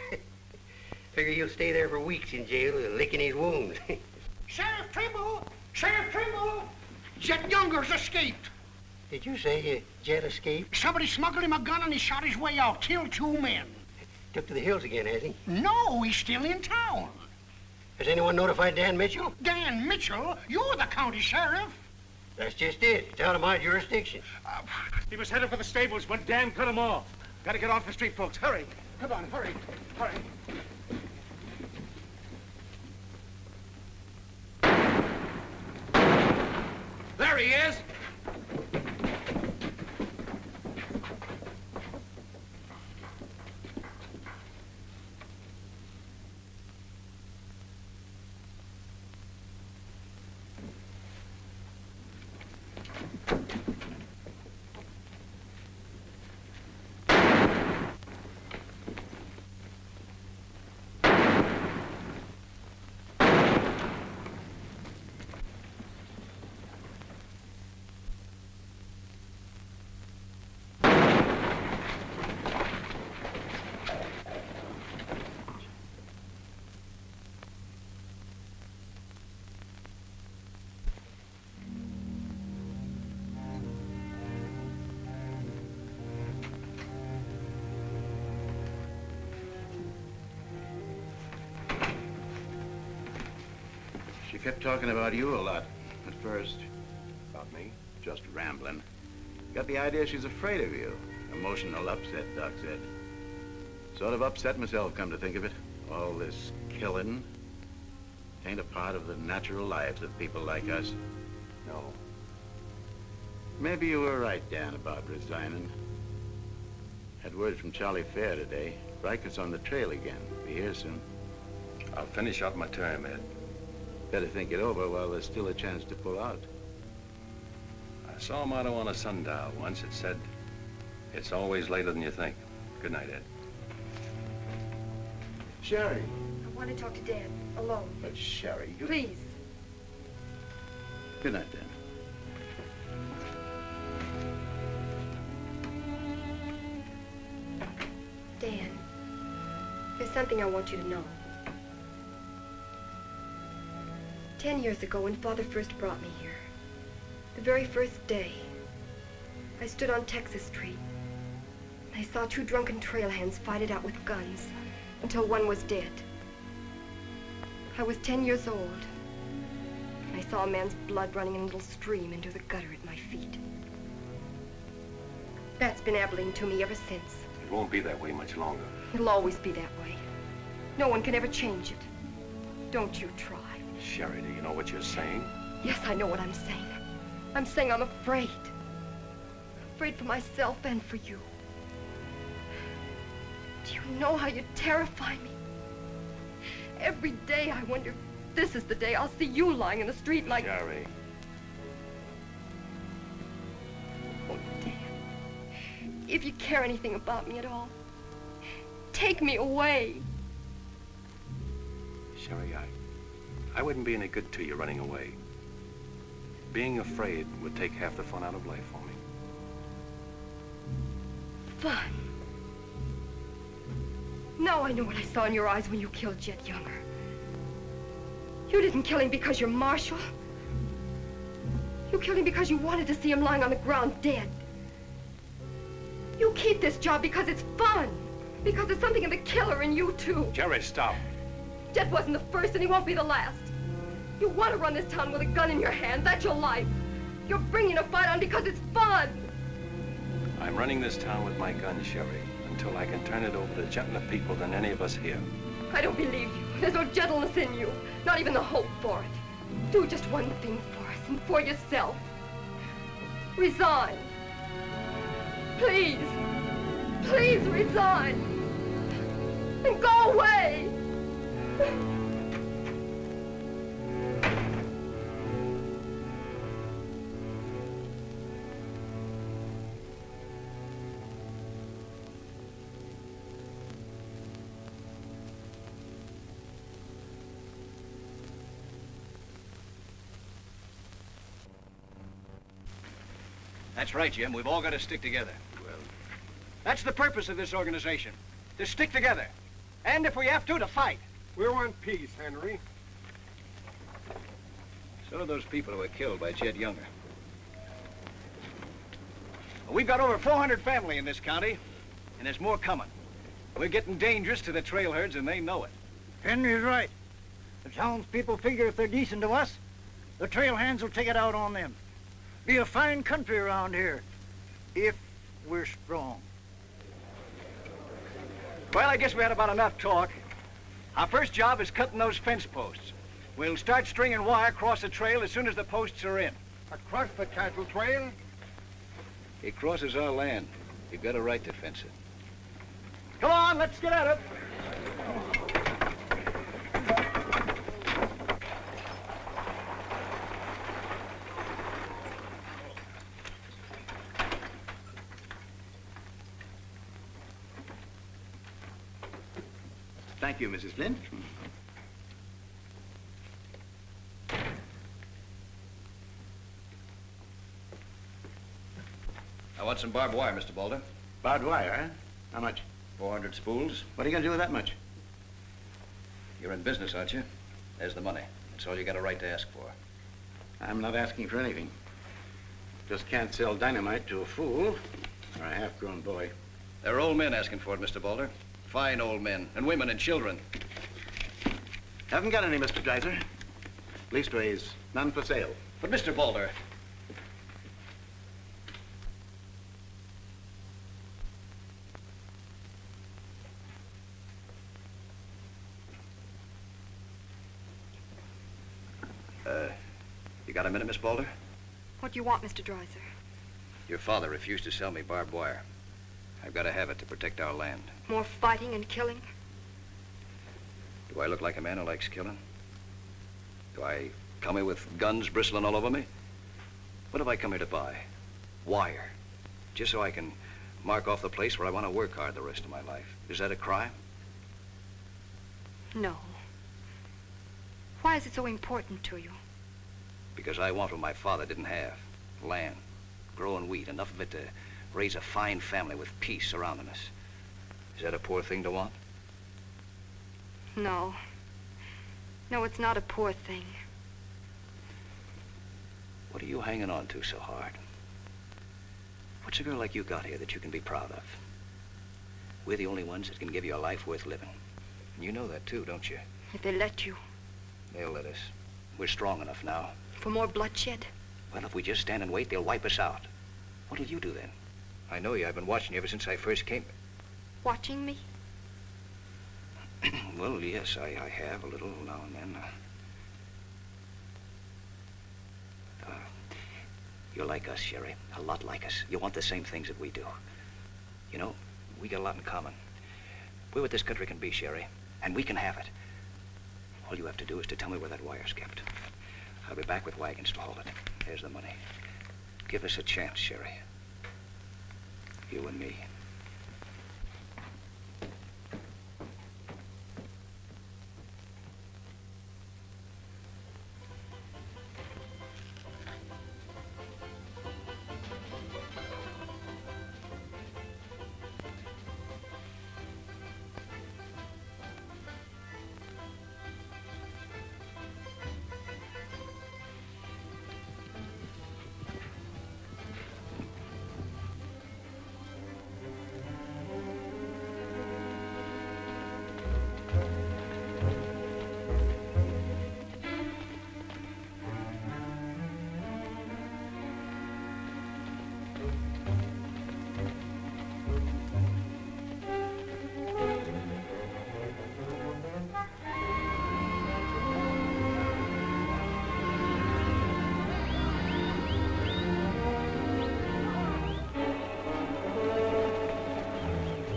Figure he'll stay there for weeks in jail, licking his wounds. Sheriff Trimble, Sheriff Trimble! Jet Younger's escaped. Did you say Jet escaped? Somebody smuggled him a gun and he shot his way out, killed 2 men. Took to the hills again, has he? No, he's still in town. Has anyone notified Dan Mitchell? Dan Mitchell? You're the county sheriff. That's just it. It's out of my jurisdiction. He was headed for the stables when Dan cut him off. Gotta get off the street, folks. Hurry. Come on, hurry, hurry. There he is. She kept talking about you a lot at first. About me? Just rambling. Got the idea she's afraid of you. Emotional upset, Doc said. Sort of upset myself, come to think of it. All this killing ain't a part of the natural lives of people like us. No. Maybe you were right, Dan, about resigning. Had word from Charlie Fair today. Reichert's on the trail again. Be here soon. I'll finish out my term, Ed. Better think it over while there's still a chance to pull out. I saw a motto on a sundial once. It said, "It's always later than you think." Good night, Ed. Sherry. I want to talk to Dad, alone. But Sherry, you... Please. Good night, Dan. Dan, there's something I want you to know. 10 years ago, when Father first brought me here, the very first day, I stood on Texas Street. I saw 2 drunken trail hands fight it out with guns until one was dead. I was 10 years old, and I saw a man's blood running in a little stream into the gutter at my feet. That's been Abilene to me ever since. It won't be that way much longer. It'll always be that way. No one can ever change it. Don't you try. Sherry, do you know what you're saying? Yes, I know what I'm saying. I'm saying I'm afraid. Afraid for myself and for you. Do you know how you terrify me? Every day I wonder if this is the day I'll see you lying in the street like... Sherry. Oh, Dan. If you care anything about me at all, take me away. Sherry, I wouldn't be any good to you running away. Being afraid would take half the fun out of life for me. Fun? Now I know what I saw in your eyes when you killed Jet Younger. You didn't kill him because you're Marshal. You killed him because you wanted to see him lying on the ground dead. You keep this job because it's fun. Because there's something in the killer in you, too. Jerry, stop. Jet wasn't the first, and he won't be the last. You want to run this town with a gun in your hand. That's your life. You're bringing a fight on because it's fun. I'm running this town with my gun, Sherry, until I can turn it over to gentler people than any of us here. I don't believe you. There's no gentleness in you. Not even the hope for it. Do just one thing for us and for yourself. Resign. Please. Please resign. And go away. That's right, Jim. We've all got to stick together. Well, that's the purpose of this organization. To stick together. And if we have to fight. We want peace, Henry. So do those people who were killed by Chet Younger. We've got over 400 family in this county, and there's more coming. We're getting dangerous to the trail herds, and they know it. Henry's right. The townspeople figure if they're decent to us, the trail hands will take it out on them. Be a fine country around here, if we're strong. Well, I guess we had about enough talk. Our first job is cutting those fence posts. We'll start stringing wire across the trail as soon as the posts are in. Across the cattle trail? It crosses our land. You've got a right to fence it. Come on, let's get at it. Thank you, Mrs. Flint. I want some barbed wire, Mr. Boulder. Barbed wire, huh? How much? 400 spools. What are you going to do with that much? You're in business, aren't you? There's the money. That's all you got a right to ask for. I'm not asking for anything. Just can't sell dynamite to a fool or a half-grown boy. There are old men asking for it, Mr. Boulder. Fine old men, and women and children. Haven't got any, Mr. Dreiser. Leastways, none for sale. But, Mr. Boulder, you got a minute, Miss Boulder? What do you want, Mr. Dreiser? Your father refused to sell me barbed wire. I've got to have it to protect our land. More fighting and killing? Do I look like a man who likes killing? Do I come here with guns bristling all over me? What have I come here to buy? Wire. Just so I can mark off the place where I want to work hard the rest of my life. Is that a crime? No. Why is it so important to you? Because I want what my father didn't have. Land. Growing wheat. Enough of it to raise a fine family with peace surrounding us. Is that a poor thing to want? No. No, it's not a poor thing. What are you hanging on to so hard? What's a girl like you got here that you can be proud of? We're the only ones that can give you a life worth living. And you know that too, don't you? If they let you. They'll let us. We're strong enough now. For more bloodshed? Well, if we just stand and wait, they'll wipe us out. What'll you do then? I know you. I've been watching you ever since I first came. Watching me? Well, yes, I have a little now and then. You're like us, Sherry. A lot like us. You want the same things that we do. You know, we got a lot in common. We're what this country can be, Sherry, and we can have it. All you have to do is to tell me where that wire's kept. I'll be back with wagons to haul it. There's the money. Give us a chance, Sherry. You and me.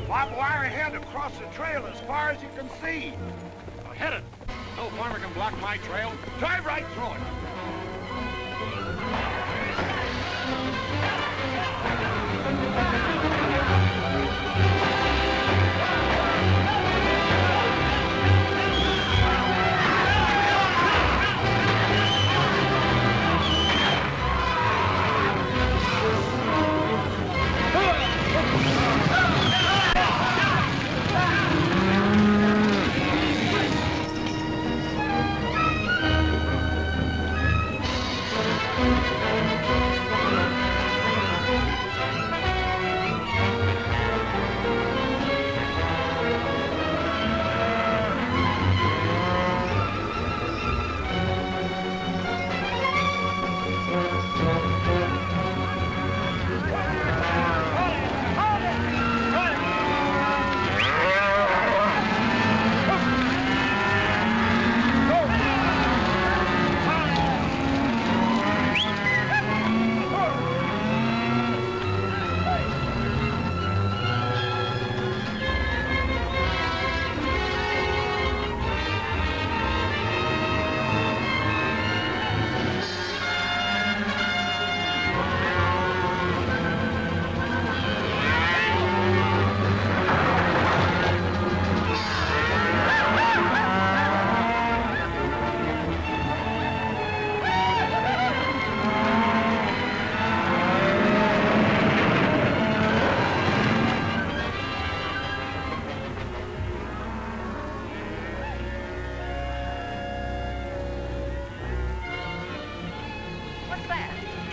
Barbed wire ahead across the trail as far as you can see. Now hit it. No farmer can block my trail. Drive right through it.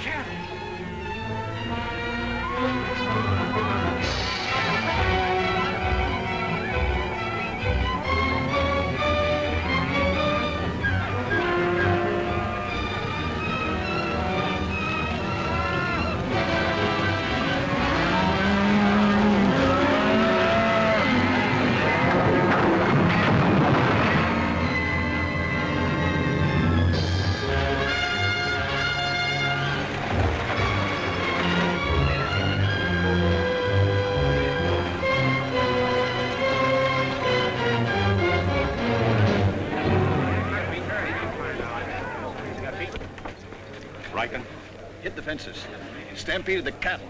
cattle. Riken? Hit the fences. Stampeded the cattle.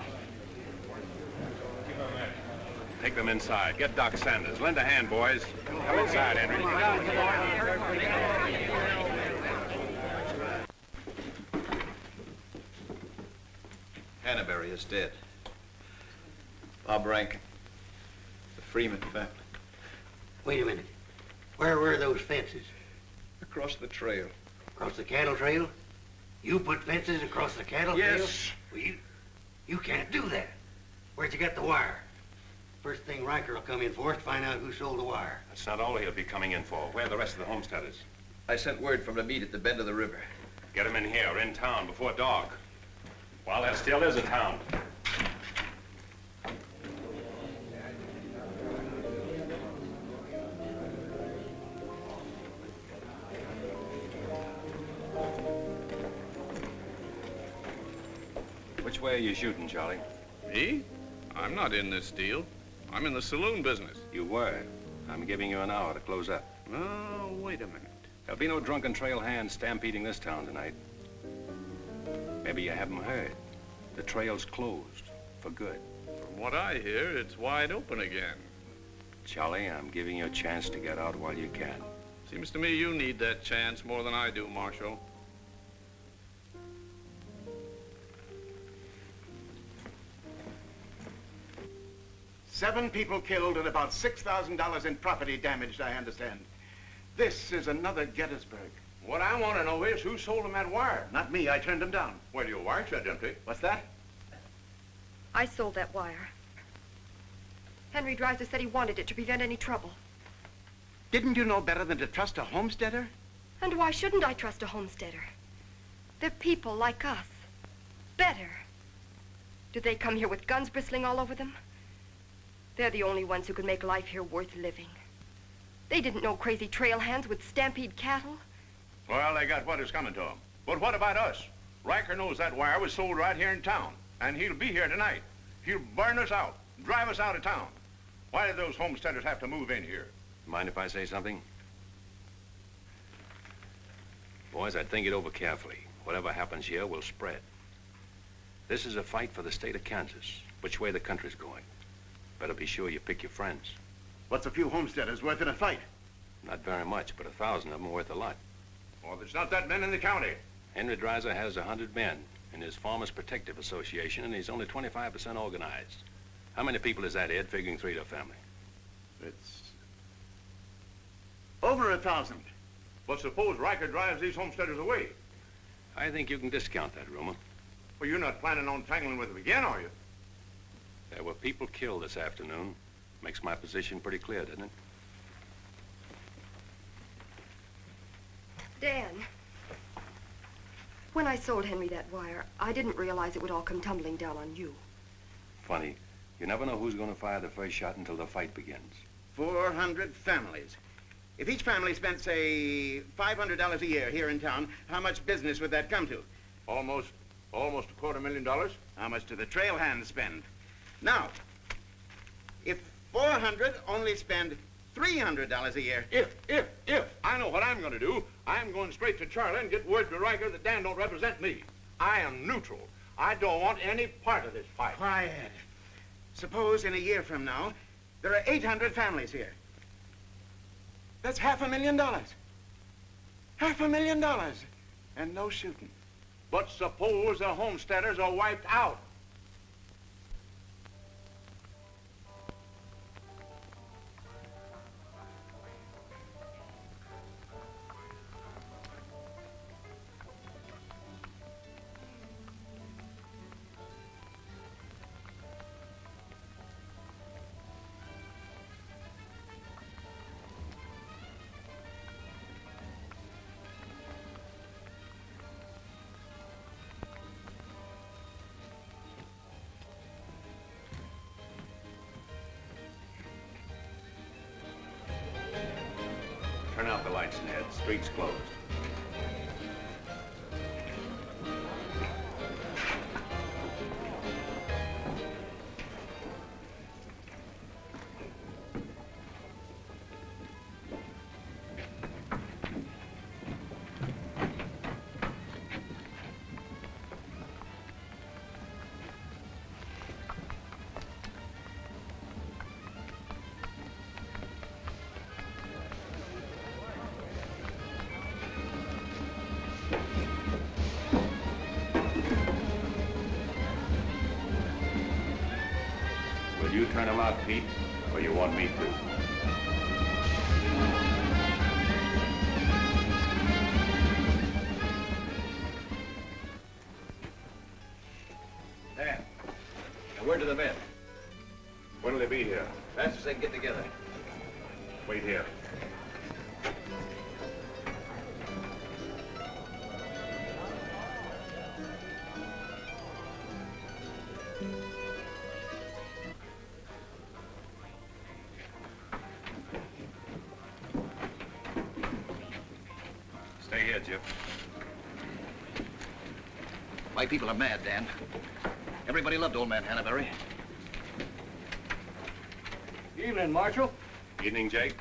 Take them inside. Get Doc Sanders. Lend a hand, boys. Come inside, Henry. Hannaberry is dead. Bob Rankin. The Freeman family. Wait a minute. Where were those fences? Across the trail. Across the cattle trail? You put fences across the cattle trail? Yes. Well, you can't do that. Where'd you get the wire? First thing Riker will come in for is to find out who sold the wire. That's not all he'll be coming in for. Where are the rest of the homesteaders? I sent word from the meet at the bend of the river. Get them in here, in town, before dark. While there still is a town. Which way are you shooting, Charlie? Me? I'm not in this deal. I'm in the saloon business. You were. I'm giving you an hour to close up. Oh, wait a minute. There'll be no drunken trail hands stampeding this town tonight. Maybe you haven't heard. The trail's closed for good. From what I hear, it's wide open again. Charlie, I'm giving you a chance to get out while you can. Seems to me you need that chance more than I do, Marshal. Seven people killed and about $6,000 in property damaged, I understand. This is another Gettysburg. What I want to know is who sold him that wire? Not me, I turned him down. Well, your wire shed empty. What's that? I sold that wire. Henry Dreiser said he wanted it to prevent any trouble. Didn't you know better than to trust a homesteader? And why shouldn't I trust a homesteader? They're people like us. Better. Do they come here with guns bristling all over them? They're the only ones who can make life here worth living. They didn't know crazy trail hands would stampede cattle. Well, they got what is coming to them. But what about us? Riker knows that wire was sold right here in town, and he'll be here tonight. He'll burn us out, drive us out of town. Why did those homesteaders have to move in here? Mind if I say something? Boys, I'd think it over carefully. Whatever happens here will spread. This is a fight for the state of Kansas, which way the country's going. Better be sure you pick your friends. What's a few homesteaders worth in a fight? Not very much, but 1,000 of them are worth a lot. Well, there's not that many in the county. Henry Dreiser has 100 men in his Farmers Protective Association, and he's only 25% organized. How many people is that, Ed, figuring 3 to a family? It's over 1,000. But suppose Riker drives these homesteaders away. I think you can discount that rumor. Well, you're not planning on tangling with them again, are you? There were people killed this afternoon. Makes my position pretty clear, doesn't it? Dan, when I sold Henry that wire, I didn't realize it would all come tumbling down on you. Funny. You never know who's going to fire the first shot until the fight begins. 400 families. If each family spent, say, $500 a year here in town, how much business would that come to? Almost $250,000. How much do the trail hands spend? Now, if 400 only spend $300 a year. If. I know what I'm going to do. I'm going straight to Charlie and get word to Riker that Dan don't represent me. I am neutral. I don't want any part of this fight. Quiet. Suppose in a year from now, there are 800 families here. That's $500,000. $500,000. And no shooting. But suppose the homesteaders are wiped out. lights, Ned. Street's closed. Will you turn him out, Pete, or you want me to? Dan, a word to the men. When'll they be here? Fast as they can get together. Wait here. Stay here, Jip. My people are mad, Dan. Everybody loved old man Hannaberry. Evening, Marshal. Evening, Jake.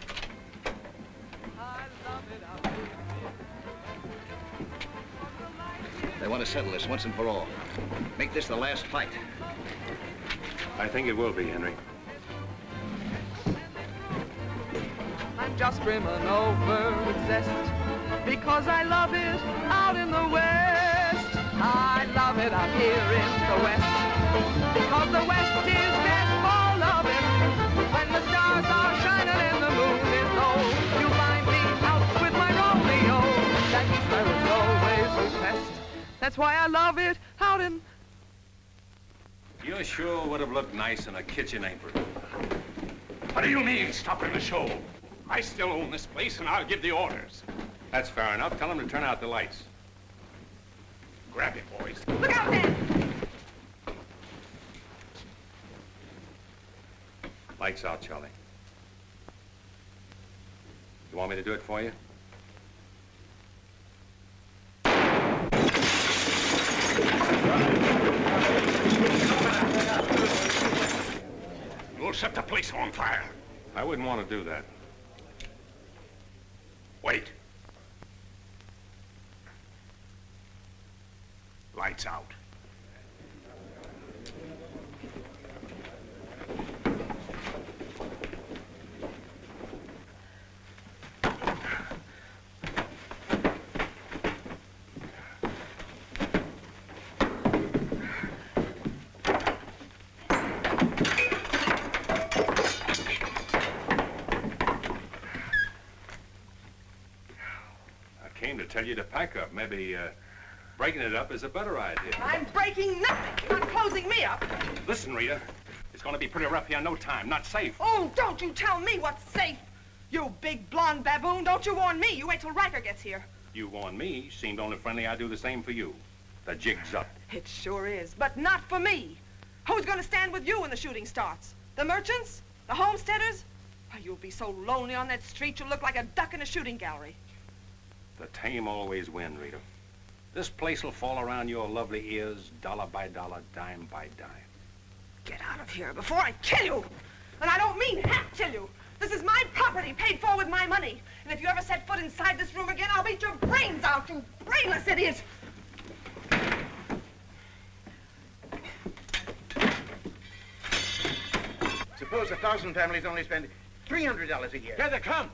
They want to settle this once and for all. Make this the last fight. I think it will be, Henry. I'm just brimming over with zest because I love it out in the West. I love it out here in the West because the West is best for loving. When the stars are shining and the moon is low, you find me out with my Romeo. Jack Sparrow's always request. That's why I love it out in... You sure would have looked nice in a kitchen apron. What do you mean, stopping the show? I still own this place, and I'll give the orders. That's fair enough. Tell them to turn out the lights. Grab it, boys. Look out there! Lights out, Charlie. You want me to do it for you? You'll set the place on fire. I wouldn't want to do that. Wait. Lights out. Tell you to pack up. Maybe breaking it up is a better idea. I'm breaking nothing. You're not closing me up. Listen, Rita, it's going to be pretty rough here in no time. Not safe. Oh, don't you tell me what's safe. You big blonde baboon, don't you warn me. You wait till Riker gets here. You warn me. Seemed only friendly. I do the same for you. The jig's up. It sure is, but not for me. Who's going to stand with you when the shooting starts? The merchants? The homesteaders? Why, you'll be so lonely on that street you'll look like a duck in a shooting gallery. The tame always win, Rita. This place will fall around your lovely ears, dollar by dollar, dime by dime. Get out of here before I kill you! And I don't mean half kill you. This is my property, paid for with my money. And if you ever set foot inside this room again, I'll beat your brains out, you brainless idiot! Suppose 1,000 families only spend $300 a year. Here they come.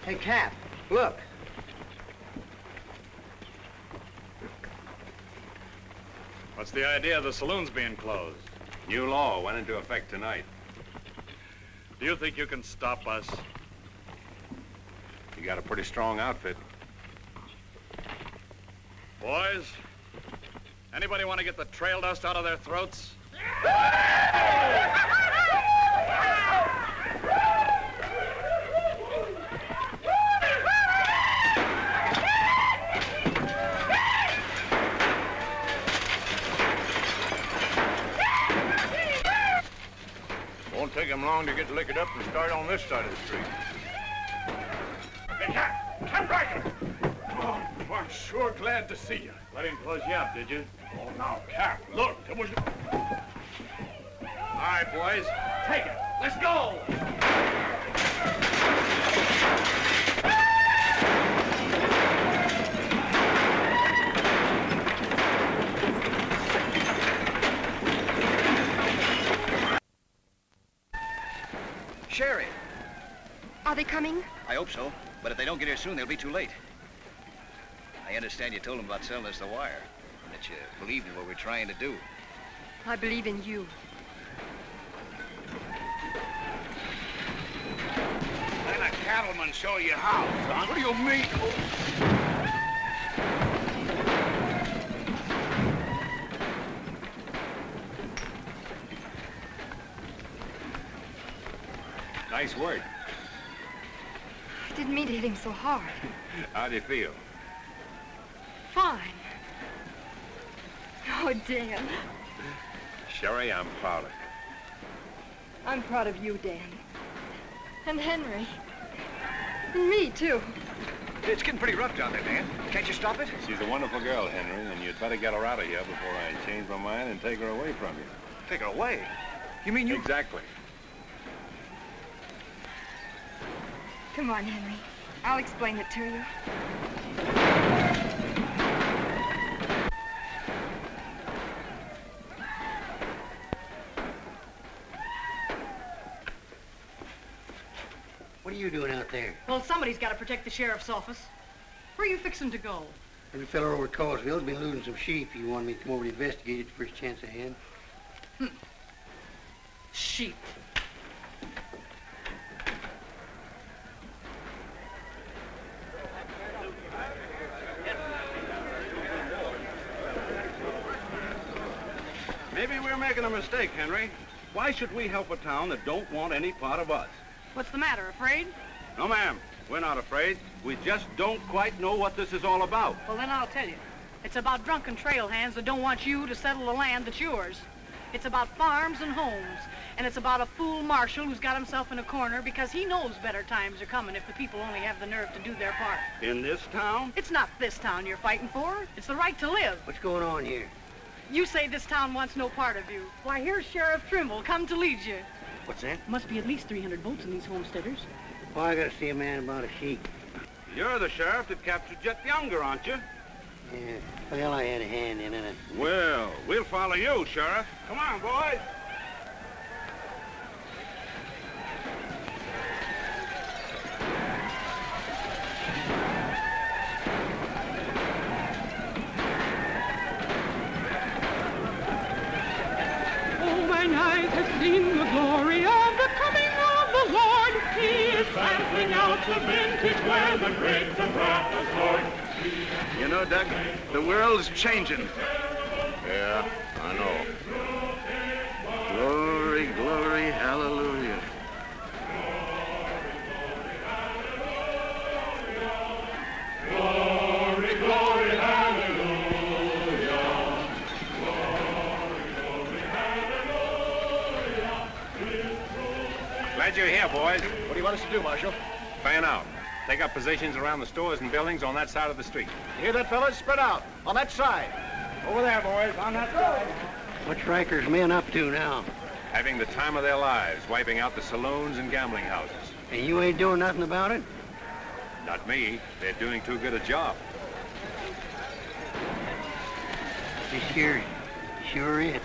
Hey, Cap, look. What's the idea of the saloons being closed? New law went into effect tonight. Do you think you can stop us? You got a pretty strong outfit. Boys, anybody want to get the trail dust out of their throats? take him long to get liquored up and start on this side of the street. Hey, Cap Riker! Oh, I'm sure glad to see you. Let him close you up, did you? Oh, now, Cap, look, there was... All right, boys. Take it. Let's go! Sherry. Are they coming? I hope so, but if they don't get here soon, they'll be too late. I understand you told them about selling us the wire, and that you believed in what we're trying to do. I believe in you. Let a cattleman show you how, son. What do you mean? Nice work. I didn't mean to hit him so hard. How do you feel? Fine. Oh, Dan. Sherry, I'm proud of you. I'm proud of you, Dan. And Henry. And me, too. It's getting pretty rough down there, Dan. Can't you stop it? She's a wonderful girl, Henry, and you'd better get her out of here before I change my mind and take her away from you. Take her away? You mean you... Exactly. Come on, Henry. I'll explain it to you. What are you doing out there? Well, somebody's got to protect the sheriff's office. Where are you fixing to go? Every fellow over at Causeville's been losing some sheep. You wanted me to come over to investigate it the first chance I had. Sheep. Maybe we're making a mistake, Henry. Why should we help a town that don't want any part of us? What's the matter, afraid? No, ma'am. We're not afraid. We just don't quite know what this is all about. Well, then I'll tell you. It's about drunken trail hands that don't want you to settle the land that's yours. It's about farms and homes. And it's about a fool marshal who's got himself in a corner because he knows better times are coming if the people only have the nerve to do their part. In this town? It's not this town you're fighting for. It's the right to live. What's going on here? You say this town wants no part of you. Why, here's Sheriff Trimble come to lead you. What's that? Must be at least 300 votes in these homesteaders. Well, I gotta see a man about a sheep. You're the sheriff that captured Jet Younger, aren't you? Yeah. Well, I had a hand in it. Well, we'll follow you, Sheriff. Come on, boys. Oh, mine eyes have seen the glory of the coming of the Lord. He is sampling out the vintage where the grapes of wrath are stored. You know, Doug, the world's changing. Yeah, I know. Glory, glory, hallelujah. Glory, glory, hallelujah. Glad you're here, boys. What do you want us to do, Marshal? Fan out. Take up positions around the stores and buildings on that side of the street. You hear that, fellas? Spread out. On that side. Over there, boys, on that side. What's Riker's men up to now? Having the time of their lives, wiping out the saloons and gambling houses. And you ain't doing nothing about it? Not me. They're doing too good a job. This sure is.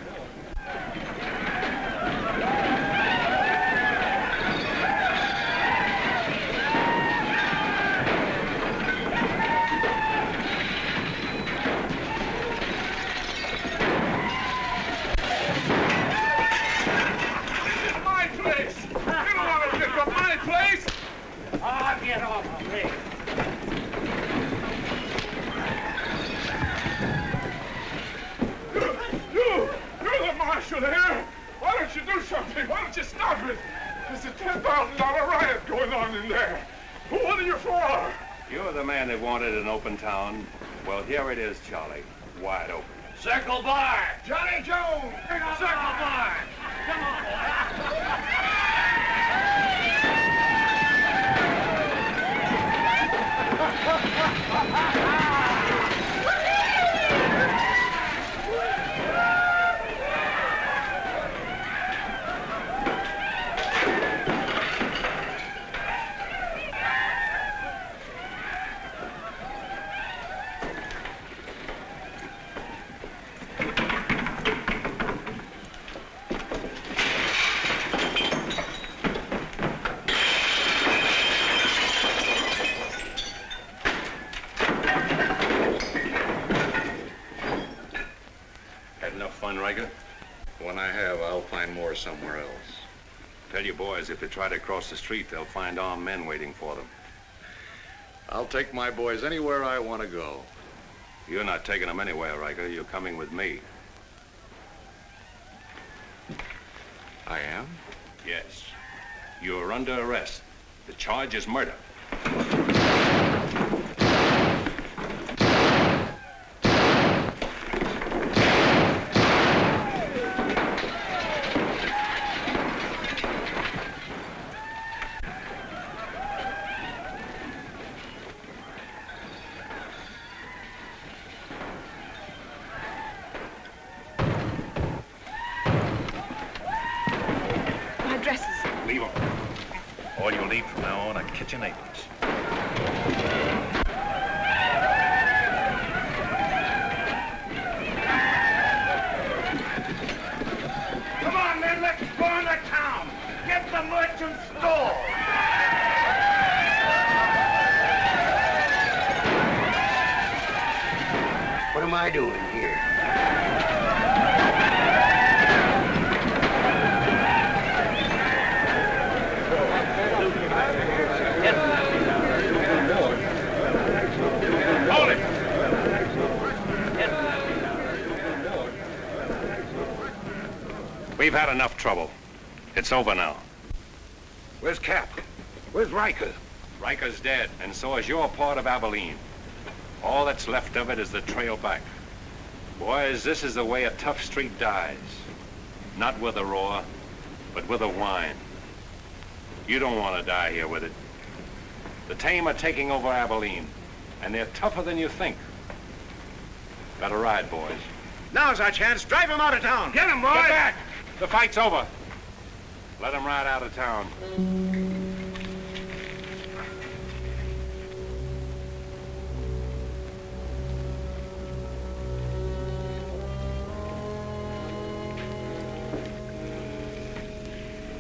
Get off of me. You're the marshal here. Why don't you do something? Why don't you stop it? There's a $10,000 riot going on in there. What are you for? You're the man that wanted an open town. Well, here it is, Charlie. Wide open. Circle Bar. Johnny Jones. Circle Bar. Come on, boy. Had enough fun, Riker? When I have, I'll find more somewhere else. Tell your boys if they try to cross the street, they'll find armed men waiting for them. I'll take my boys anywhere I want to go. You're not taking them anywhere, Riker. You're coming with me. I am? Yes. You're under arrest. The charge is murder. My dresses. Leave them. All you'll need from now on are kitchen aprons. Come on, men, let's go into town. Get the merchant store. What am I doing here? Hold it! We've had enough trouble. It's over now. Where's Cap? Where's Riker? Riker's dead, and so is your part of Abilene. All that's left of it is the trail back. Boys, this is the way a tough street dies. Not with a roar, but with a whine. You don't want to die here with it. The tame are taking over Abilene, and they're tougher than you think. Better ride, boys. Now's our chance. Drive him out of town. Get him, boys. Get back! The fight's over. Let him ride out of town.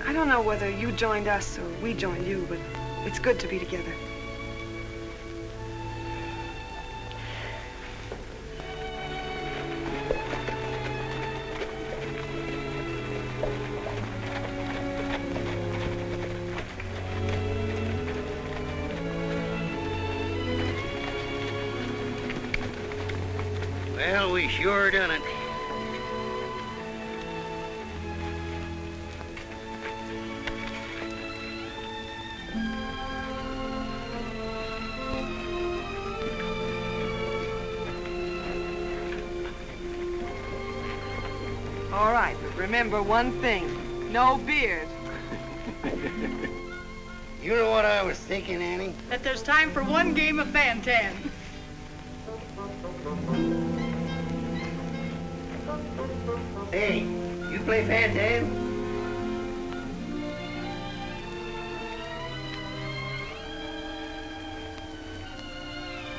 I don't know whether you joined us or we joined you, but it's good to be together. Well, we sure done it. All right, but remember one thing. No beard. You know what I was thinking, Annie? That there's time for one game of Fan-Tan. Hey, you play Fan-Tan?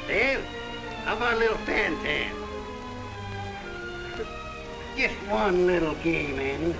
Well, how about a little Fan-Tan? Just one little game, Annie.